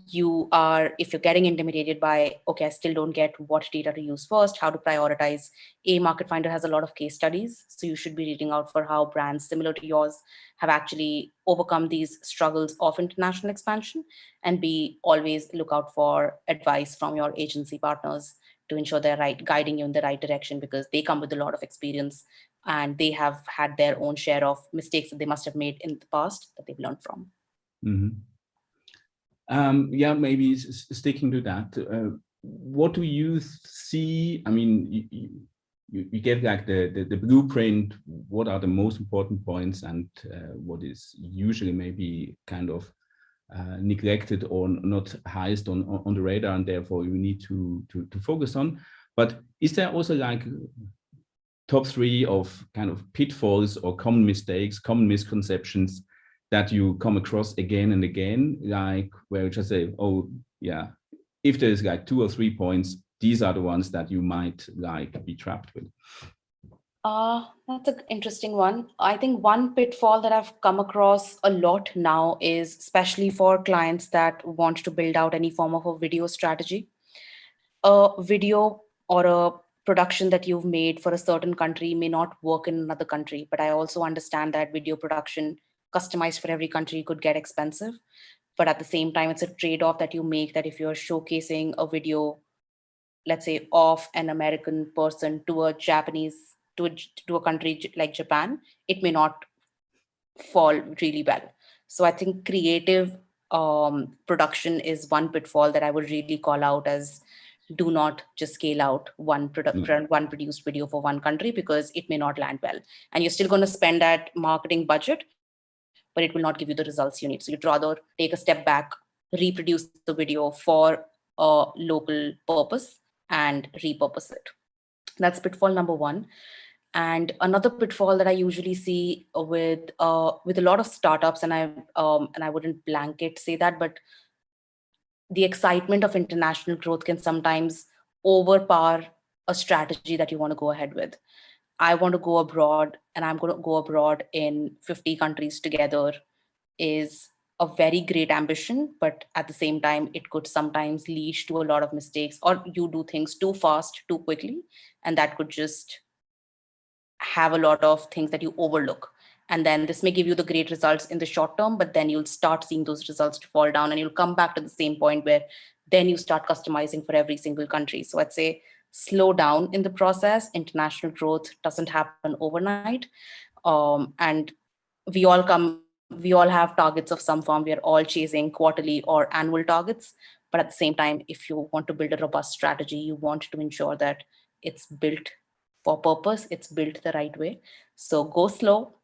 you are, if you're getting intimidated by, okay, I still don't get what data to use first, how to prioritize. Market Finder has a lot of case studies, so you should be reading out for how brands similar to yours have actually overcome these struggles of international expansion. And B, always look out for advice from your agency partners to ensure they're right, guiding you in the right direction, because they come with a lot of experience and they have had their own share of mistakes that they must have made in the past that they've learned from. Mm-hmm. Yeah, maybe sticking to that, what do you see? I mean, you get like the blueprint, what are the most important points, and what is usually maybe kind of neglected or not highest on the radar, and therefore you need to focus on. But is there also like top 3 of kind of pitfalls or common mistakes, common misconceptions that you come across again and again, like where you just say, oh yeah, if there's like 2 or 3 points, these are the ones that you might like be trapped with? That's an interesting one. I think one pitfall that I've come across a lot now is, especially for clients that want to build out any form of a video strategy. A video or a production that you've made for a certain country may not work in another country, but I also understand that video production customized for every country could get expensive. But at the same time, it's a trade-off that you make, that if you're showcasing a video, let's say, of an American person to a Japanese, to a country like Japan, it may not fall really well. So I think creative production is one pitfall that I would really call out as, do not just scale out one produced video for one country, because it may not land well. And you're still going to spend that marketing budget, but it will not give you the results you need. So you'd rather take a step back, reproduce the video for a local purpose and repurpose it. That's pitfall number 1. And another pitfall that I usually see with a lot of startups, and I wouldn't blanket say that, but the excitement of international growth can sometimes overpower a strategy that you want to go ahead with. I want to go abroad, and I'm going to go abroad in 50 countries together is a very great ambition, but at the same time, it could sometimes lead to a lot of mistakes, or you do things too fast, too quickly, and that could just have a lot of things that you overlook. And then this may give you the great results in the short term, but then you'll start seeing those results to fall down, and you'll come back to the same point where then you start customizing for every single country. So I'd say slow down in the process. International growth doesn't happen overnight. And we all come We all have targets of some form. We are all chasing quarterly or annual targets. But at the same time, if you want to build a robust strategy, you want to ensure that it's built for purpose, it's built the right way. So go slow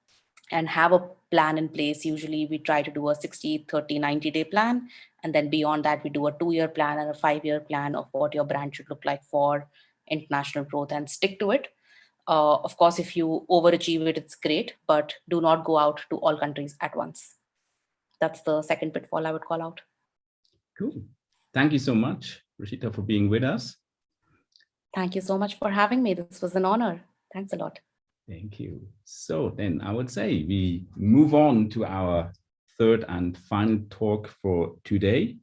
and have a plan in place. Usually we try to do a 60, 30, 90-day plan. And then beyond that, we do a 2-year plan and a 5-year plan of what your brand should look like for international growth and stick to it. Of course, if you overachieve it, it's great, but do not go out to all countries at once. That's the second pitfall I would call out. Cool. Thank you so much, Rochita, for being with us. Thank you so much for having me. This was an honor. Thanks a lot. Thank you. So then I would say we move on to our third and final talk for today,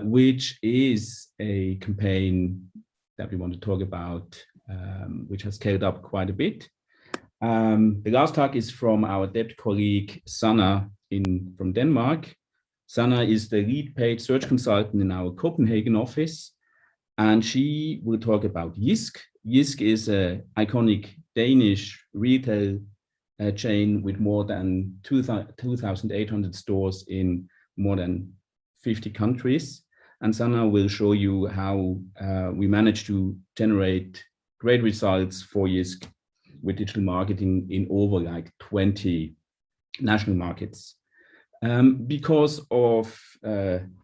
which is a campaign that we want to talk about, which has scaled up quite a bit. The last talk is from our Debt colleague, Sanna from Denmark. Sanna is the lead paid search consultant in our Copenhagen office, and she will talk about JYSK. JYSK is an iconic Danish retail chain with more than 2,800 stores in more than 50 countries. And Sanna will show you how we managed to generate great results for JYSK with digital marketing in over like 20 national markets. Because of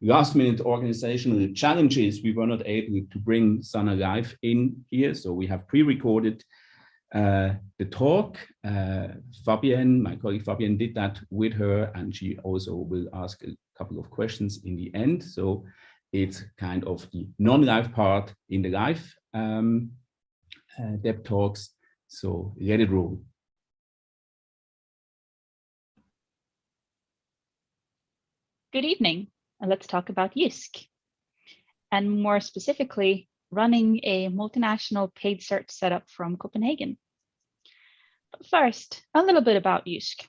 last-minute organizational challenges, we were not able to bring Sanna live in here, so we have pre-recorded the talk. Fabienne, my colleague Fabienne, did that with her, and she also will ask a couple of questions in the end. So it's kind of the non-live part in the live Debt talks. So let it roll. Good evening, and let's talk about JYSK, and more specifically, running a multinational paid search setup from Copenhagen. But first, a little bit about JYSK.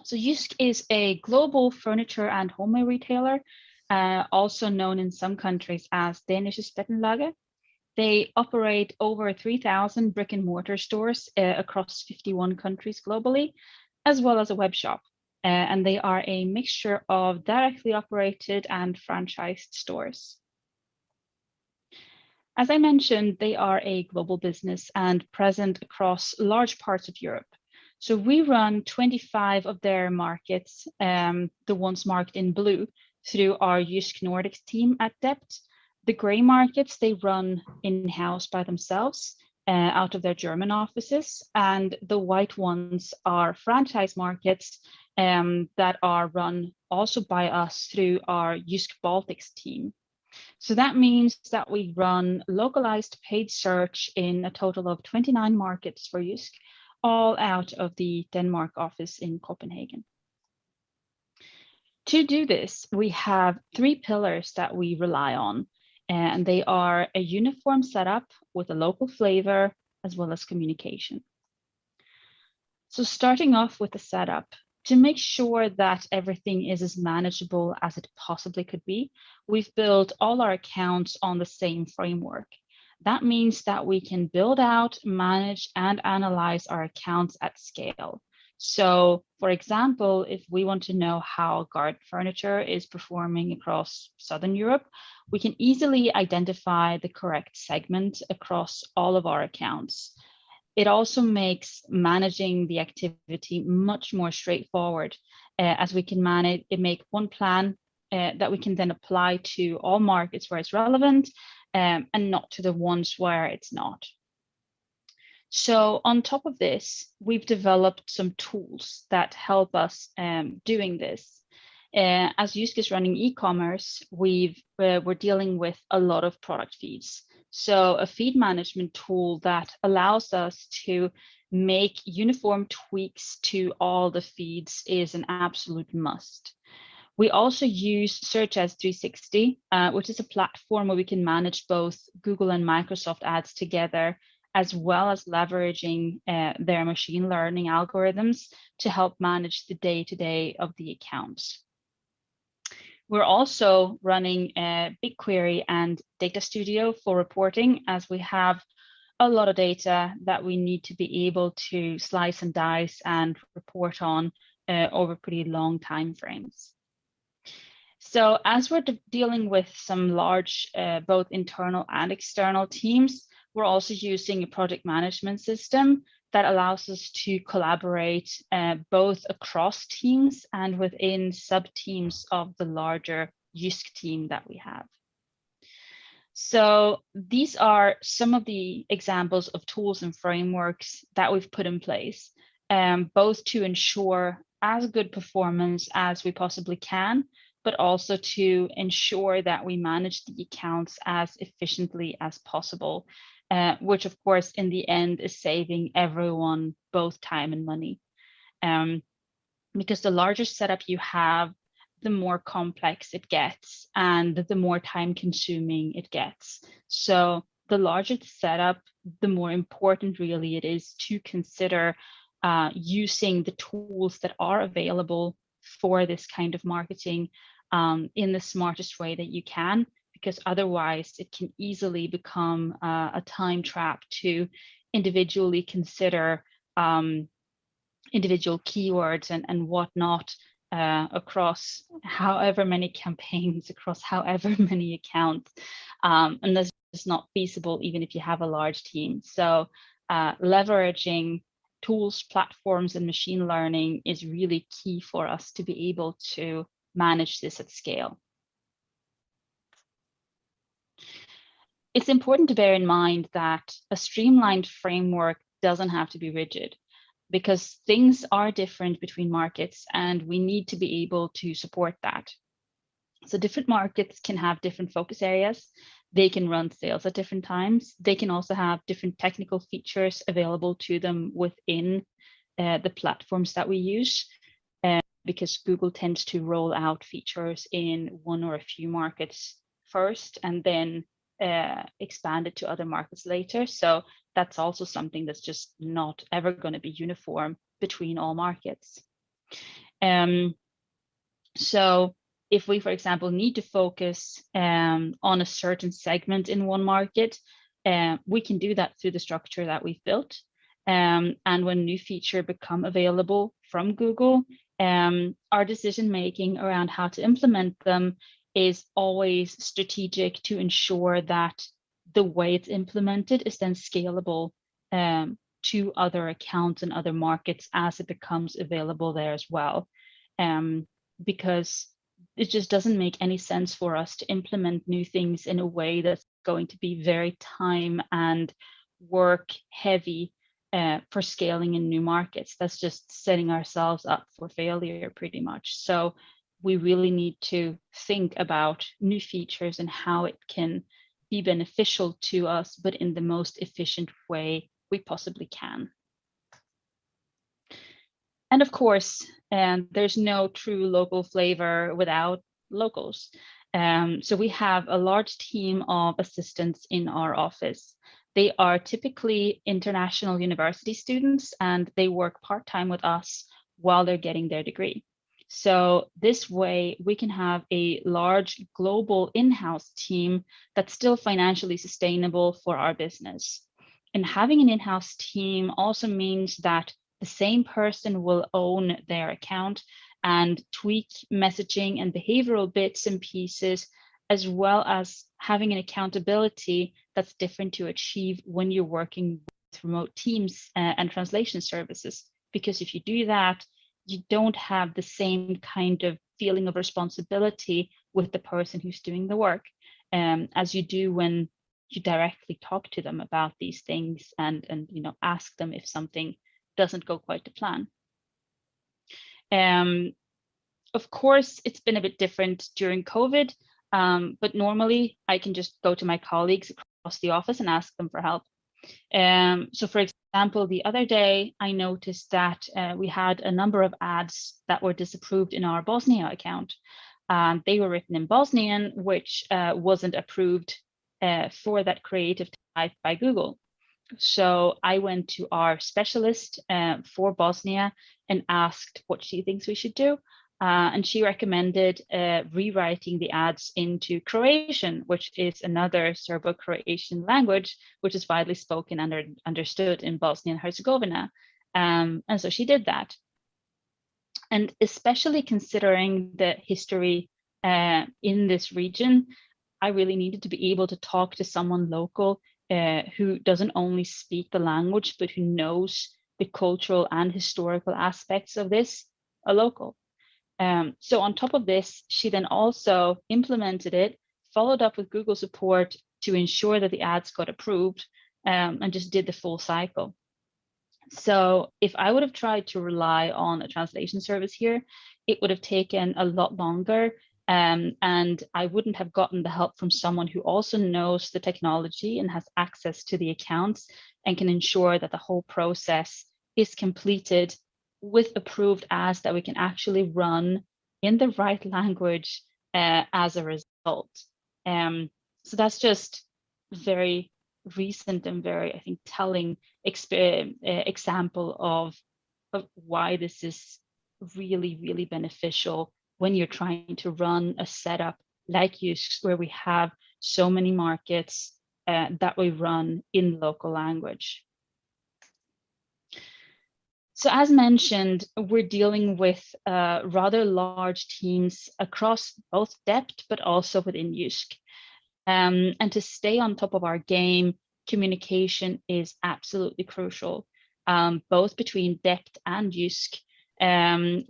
So JYSK is a global furniture and homeware retailer, also known in some countries as Danish Bettenlage. They operate over 3,000 brick and mortar stores across 51 countries globally, as well as a web shop. And they are a mixture of directly operated and franchised stores. As I mentioned, they are a global business and present across large parts of Europe. So we run 25 of their markets, the ones marked in blue, through our JYSK Nordics team at Debt. The gray markets, they run in-house by themselves out of their German offices, and the white ones are franchise markets that are run also by us through our JYSK Baltics team. So that means that we run localized paid search in a total of 29 markets for JYSK, all out of the Denmark office in Copenhagen. To do this, we have 3 pillars that we rely on, and they are a uniform setup with a local flavor, as well as communication. So starting off with the setup, to make sure that everything is as manageable as it possibly could be, we've built all our accounts on the same framework. That means that we can build out, manage, and analyze our accounts at scale. So, for example, if we want to know how garden furniture is performing across Southern Europe, we can easily identify the correct segment across all of our accounts. It also makes managing the activity much more straightforward, as we can make one plan that we can then apply to all markets where it's relevant, and not to the ones where it's not. So on top of this, we've developed some tools that help us doing this. As JYSK is running e-commerce, we're dealing with a lot of product feeds. So a feed management tool that allows us to make uniform tweaks to all the feeds is an absolute must. We also use Search Ads 360, which is a platform where we can manage both Google and Microsoft ads together, as well as leveraging their machine learning algorithms to help manage the day-to-day of the accounts. We're also running BigQuery and Data Studio for reporting, as we have a lot of data that we need to be able to slice and dice and report on over pretty long time frames. So as we're dealing with some large, both internal and external teams, we're also using a project management system that allows us to collaborate both across teams and within sub-teams of the larger JYSK team that we have. So these are some of the examples of tools and frameworks that we've put in place, both to ensure as good performance as we possibly can, but also to ensure that we manage the accounts as efficiently as possible, which of course in the end is saving everyone both time and money. Because the larger setup you have, the more complex it gets and the more time consuming it gets. So the larger the setup, the more important really it is to consider using the tools that are available for this kind of marketing in the smartest way that you can, because otherwise it can easily become a time trap to individually consider individual keywords and whatnot across however many campaigns, across however many accounts, and that's just not feasible even if you have a large team. So leveraging tools, platforms, and machine learning is really key for us to be able to manage this at scale. It's important to bear in mind that a streamlined framework doesn't have to be rigid, because things are different between markets and we need to be able to support that. So different markets can have different focus areas. They can run sales at different times. They can also have different technical features available to them within the platforms that we use, because Google tends to roll out features in one or a few markets first and then expand it to other markets later. So that's also something that's just not ever going to be uniform between all markets. So if we, for example, need to focus on a certain segment in one market, we can do that through the structure that we've built. And when new feature become available from Google, our decision making around how to implement them is always strategic to ensure that the way it's implemented is then scalable to other accounts and other markets as it becomes available there as well. Because it just doesn't make any sense for us to implement new things in a way that's going to be very time and work heavy for scaling in new markets. That's just setting ourselves up for failure pretty much. So we really need to think about new features and how it can be beneficial to us, but in the most efficient way we possibly can. And of course, there's no true local flavor without locals. So we have a large team of assistants in our office. They are typically international university students and they work part-time with us while they're getting their degree. So this way we can have a large global in-house team that's still financially sustainable for our business. And having an in-house team also means that the same person will own their account and tweak messaging and behavioral bits and pieces, as well as having an accountability that's different to achieve when you're working with remote teams and translation services. Because if you do that, you don't have the same kind of feeling of responsibility with the person who's doing the work as you do when you directly talk to them about these things and ask them if something doesn't go quite to plan. Of course, it's been a bit different during COVID, but normally I can just go to my colleagues across the office and ask them for help. So for example, the other day, I noticed that we had a number of ads that were disapproved in our Bosnia account. They were written in Bosnian, which wasn't approved for that creative type by Google. So I went to our specialist for Bosnia and asked what she thinks we should do. And she recommended rewriting the ads into Croatian, which is another Serbo-Croatian language, which is widely spoken and understood in Bosnia and Herzegovina. And so she did that. And especially considering the history in this region, I really needed to be able to talk to someone local who doesn't only speak the language, but who knows the cultural and historical aspects of this, a local. So on top of this, she then also implemented it, followed up with Google support to ensure that the ads got approved, and just did the full cycle. So if I would have tried to rely on a translation service here, it would have taken a lot longer, and I wouldn't have gotten the help from someone who also knows the technology and has access to the accounts and can ensure that the whole process is completed with approved ads that we can actually run in the right language as a result. So that's just very recent and very, I think, telling example of why this is really, really beneficial when you're trying to run a setup like JYSK, where we have so many markets that we run in local language. So as mentioned, we're dealing with rather large teams across both Dept, but also within JYSK. And to stay on top of our game, communication is absolutely crucial, both between Dept and JYSK,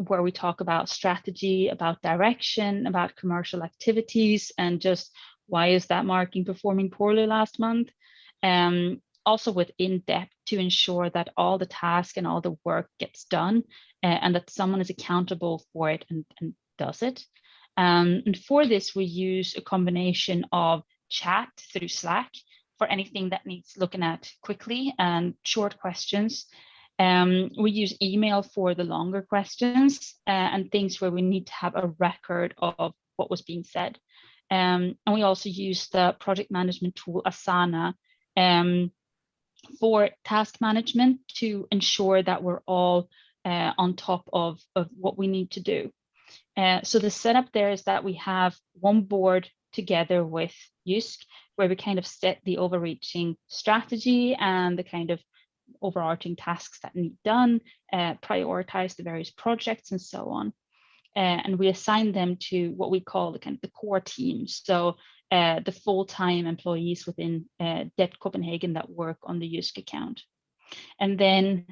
where we talk about strategy, about direction, about commercial activities, and just why is that marketing performing poorly last month. Also within Dept, to ensure that all the tasks and all the work gets done, and that someone is accountable for it and does it. And for this, we use a combination of chat through Slack for anything that needs looking at quickly and short questions. We use email for the longer questions and things where we need to have a record of what was being said. And we also use the project management tool Asana for task management to ensure that we're all on top of what we need to do. So the setup there is that we have one board together with JYSK, where we kind of set the overreaching strategy and the kind of overarching tasks that need done, prioritize the various projects and so on. And we assign them to what we call the kind of the core teams. So the full-time employees within Dept Copenhagen that work on the JYSK account. And then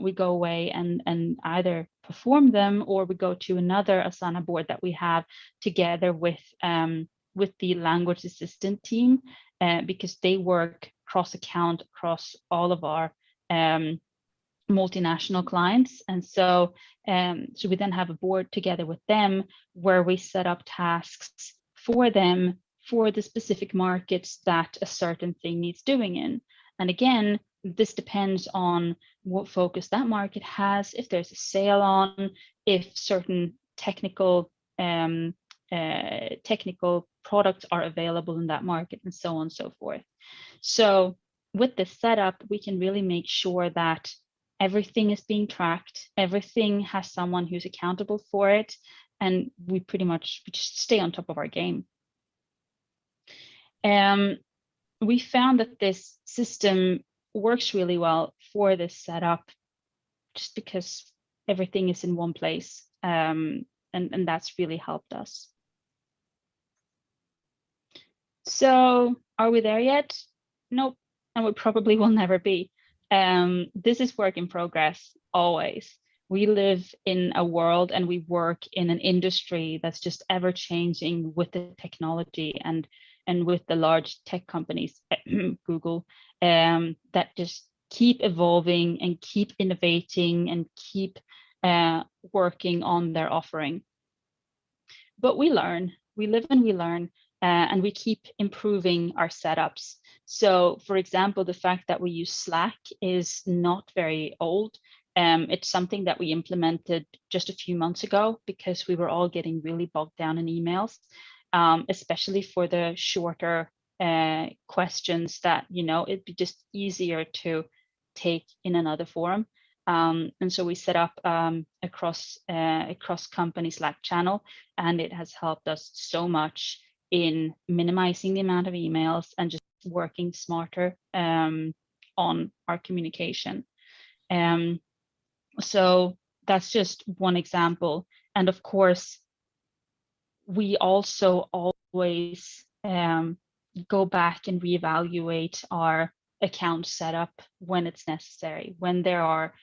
we go away and either perform them, or we go to another Asana board that we have together with the language assistant team, because they work cross-account across all of our multinational clients. And so we then have a board together with them where we set up tasks for them for the specific markets that a certain thing needs doing in. And again, this depends on what focus that market has, if there's a sale on, if certain technical products are available in that market, and so on and so forth. So with this setup, we can really make sure that everything is being tracked, everything has someone who's accountable for it, and we just stay on top of our game. We found that this system works really well for this setup, just because everything is in one place, and that's really helped us. So are we there yet? Nope, and we probably will never be. This is work in progress, always. We live in a world and we work in an industry that's just ever changing with the technology and with the large tech companies, Google, that just keep evolving and keep innovating and keep working on their offering. But we learn, we live and we learn, and we keep improving our setups. So for example, the fact that we use Slack is not very old. It's something that we implemented just a few months ago because we were all getting really bogged down in emails, especially for the shorter questions that, it'd be just easier to take in another forum. And so we set up a cross-company Slack channel, and it has helped us so much in minimizing the amount of emails and just working smarter on our communication. So that's just one example. And of course, we also always go back and reevaluate our account setup when it's necessary, when there are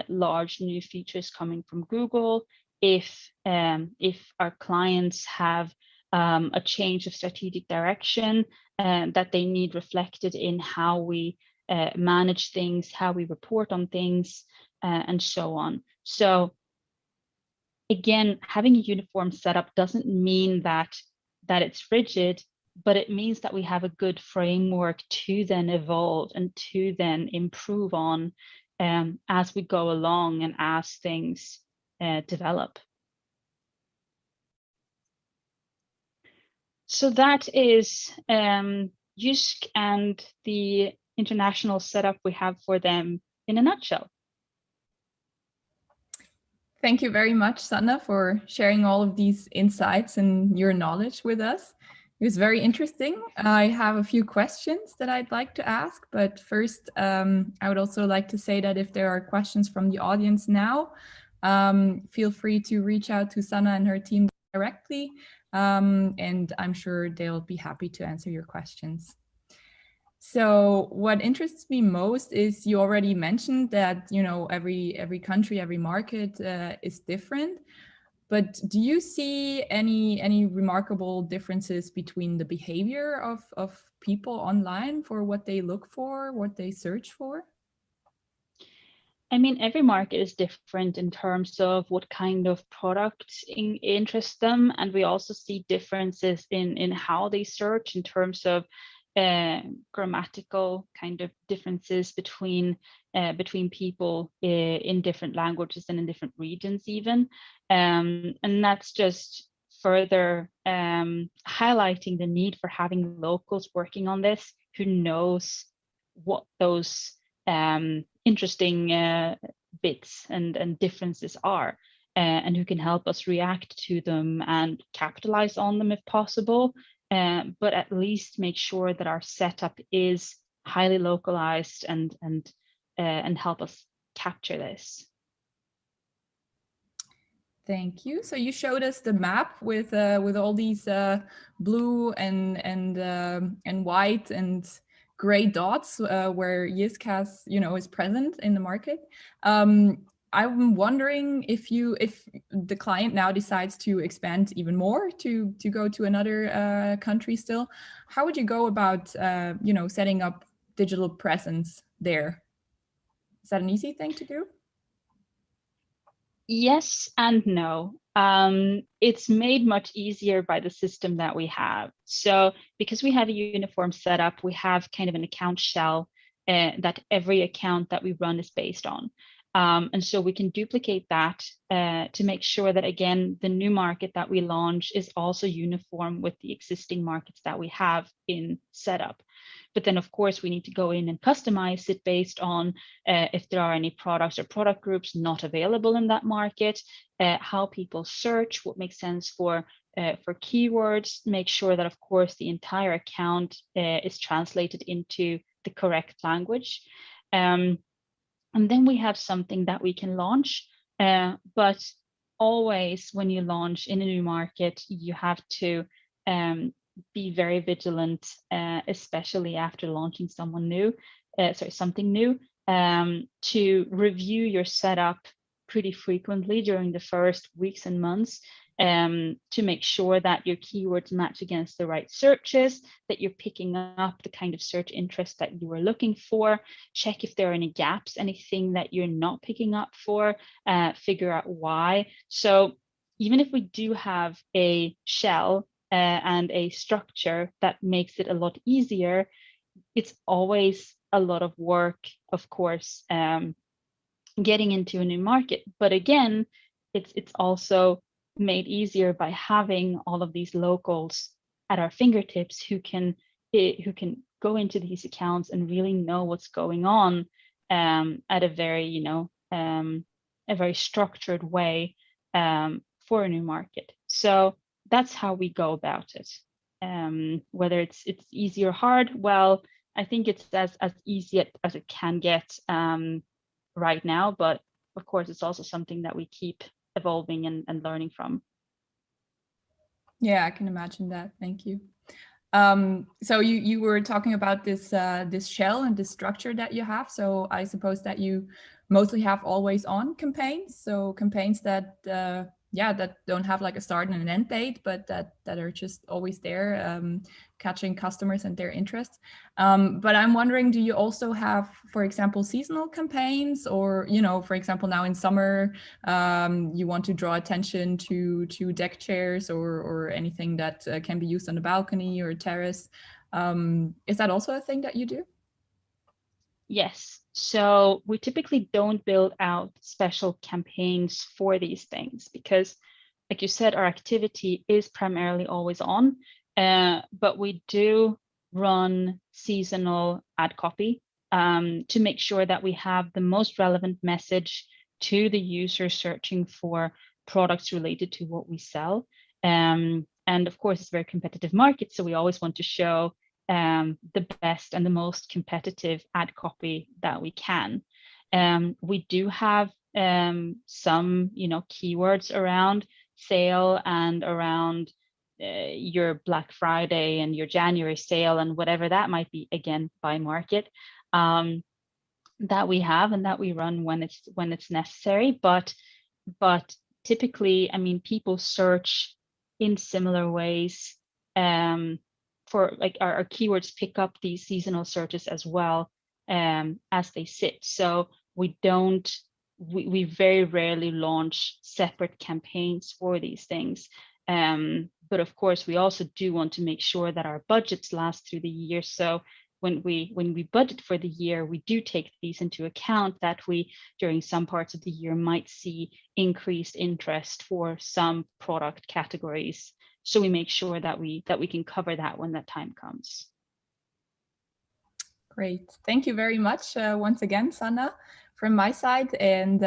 large new features coming from Google, if our clients have a change of strategic direction that they need reflected in how we manage things, how we report on things, and so on. So again, having a uniform setup doesn't mean that it's rigid, but it means that we have a good framework to then evolve and to then improve on as we go along and as things develop. So that is JYSK and the international setup we have for them in a nutshell. Thank you very much, Sanna, for sharing all of these insights and your knowledge with us. It was very interesting. I have a few questions that I'd like to ask, but first, I would also like to say that if there are questions from the audience now, feel free to reach out to Sanna and her team directly, and I'm sure they'll be happy to answer your questions. So what interests me most is you already mentioned that, you know, every country, every market is different. But do you see any remarkable differences between the behavior of people online for what they look for, what they search for? I mean, every market is different in terms of what kind of products interest them. And we also see differences in how they search in terms of grammatical kind of differences between people in different languages and in different regions even. And that's just further highlighting the need for having locals working on this who knows what those interesting bits and differences are, and who can help us react to them and capitalize on them if possible, but at least make sure that our setup is highly localized and help us capture this. Thank you. So you showed us the map with all these blue and white and gray dots where JYSK has, you know, is present in the market. I'm wondering if the client now decides to expand even more to go to another country still, how would you go about you know, setting up digital presence there? Is that an easy thing to do? Yes and no. It's made much easier by the system that we have. So because we have a uniform setup, we have kind of an account shell that every account that we run is based on. And so we can duplicate that to make sure that, again, the new market that we launch is also uniform with the existing markets that we have in setup. But then, of course, we need to go in and customize it based on if there are any products or product groups not available in that market, how people search, what makes sense for keywords, make sure that, of course, the entire account is translated into the correct language. And then we have something that we can launch, but always when you launch in a new market, you have to be very vigilant, especially after launching something new, to review your setup pretty frequently during the first weeks and months, to make sure that your keywords match against the right searches, that you're picking up the kind of search interest that you were looking for, check if there are any gaps, anything that you're not picking up for, figure out why. So even if we do have a shell and a structure that makes it a lot easier, it's always a lot of work, of course, getting into a new market. But again, it's also made easier by having all of these locals at our fingertips who can go into these accounts and really know what's going on at a very, you know, a very structured way for a new market. So that's how we go about it. Whether it's easy or hard, well, I think it's as easy as it can get right now, but of course, it's also something that we keep evolving and learning from. Yeah, I can imagine that. Thank you. So you were talking about this this shell and this structure that you have. So I suppose that you mostly have always on campaigns. So campaigns that that don't have like a start and an end date, but that are just always there, catching customers and their interests. But I'm wondering, do you also have, for example, seasonal campaigns, or for example, now in summer, you want to draw attention to deck chairs or anything that can be used on the balcony or terrace. Is that also a thing that you do? Yes. So we typically don't build out special campaigns for these things because, like you said, our activity is primarily always on, but we do run seasonal ad copy to make sure that we have the most relevant message to the user searching for products related to what we sell. And of course, it's a very competitive market, so we always want to show the best and the most competitive ad copy that we can. We do have some, keywords around sale and around your Black Friday and your January sale and whatever that might be, again, by market, that we have and that we run when it's necessary. But typically, I mean, people search in similar ways. For like our keywords pick up these seasonal searches as well as they sit. So we very rarely launch separate campaigns for these things. But of course, we also do want to make sure that our budgets last through the year. So when we budget for the year, we do take these into account, that we, during some parts of the year, might see increased interest for some product categories. So we make sure that we can cover that when that time comes. Great. Thank you very much once again, Sanna, from my side. And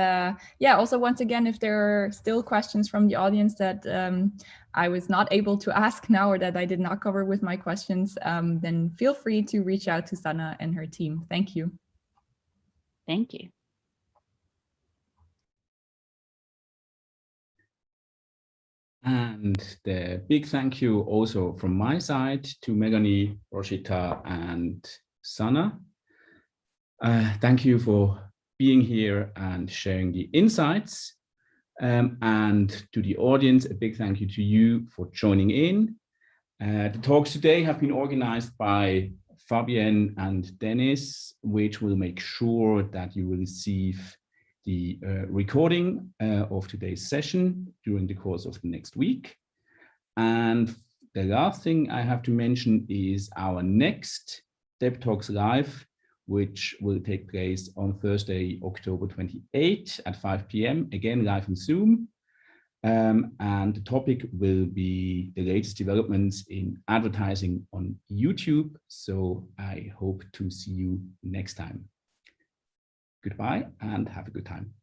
also once again, if there are still questions from the audience that I was not able to ask now or that I did not cover with my questions, then feel free to reach out to Sanna and her team. Thank you. Thank you. And the big thank you also from my side to Melanie, Rochita, and Sanna. Thank you for being here and sharing the insights. And to the audience, a big thank you to you for joining in. The talks today have been organized by Fabienne and Dennis, which will make sure that you will receive the recording of today's session during the course of the next week. And the last thing I have to mention is our next Debt Talks Live, which will take place on Thursday, October 28 at 5 p.m., again live on Zoom. And the topic will be the latest developments in advertising on YouTube. So I hope to see you next time. Goodbye and have a good time.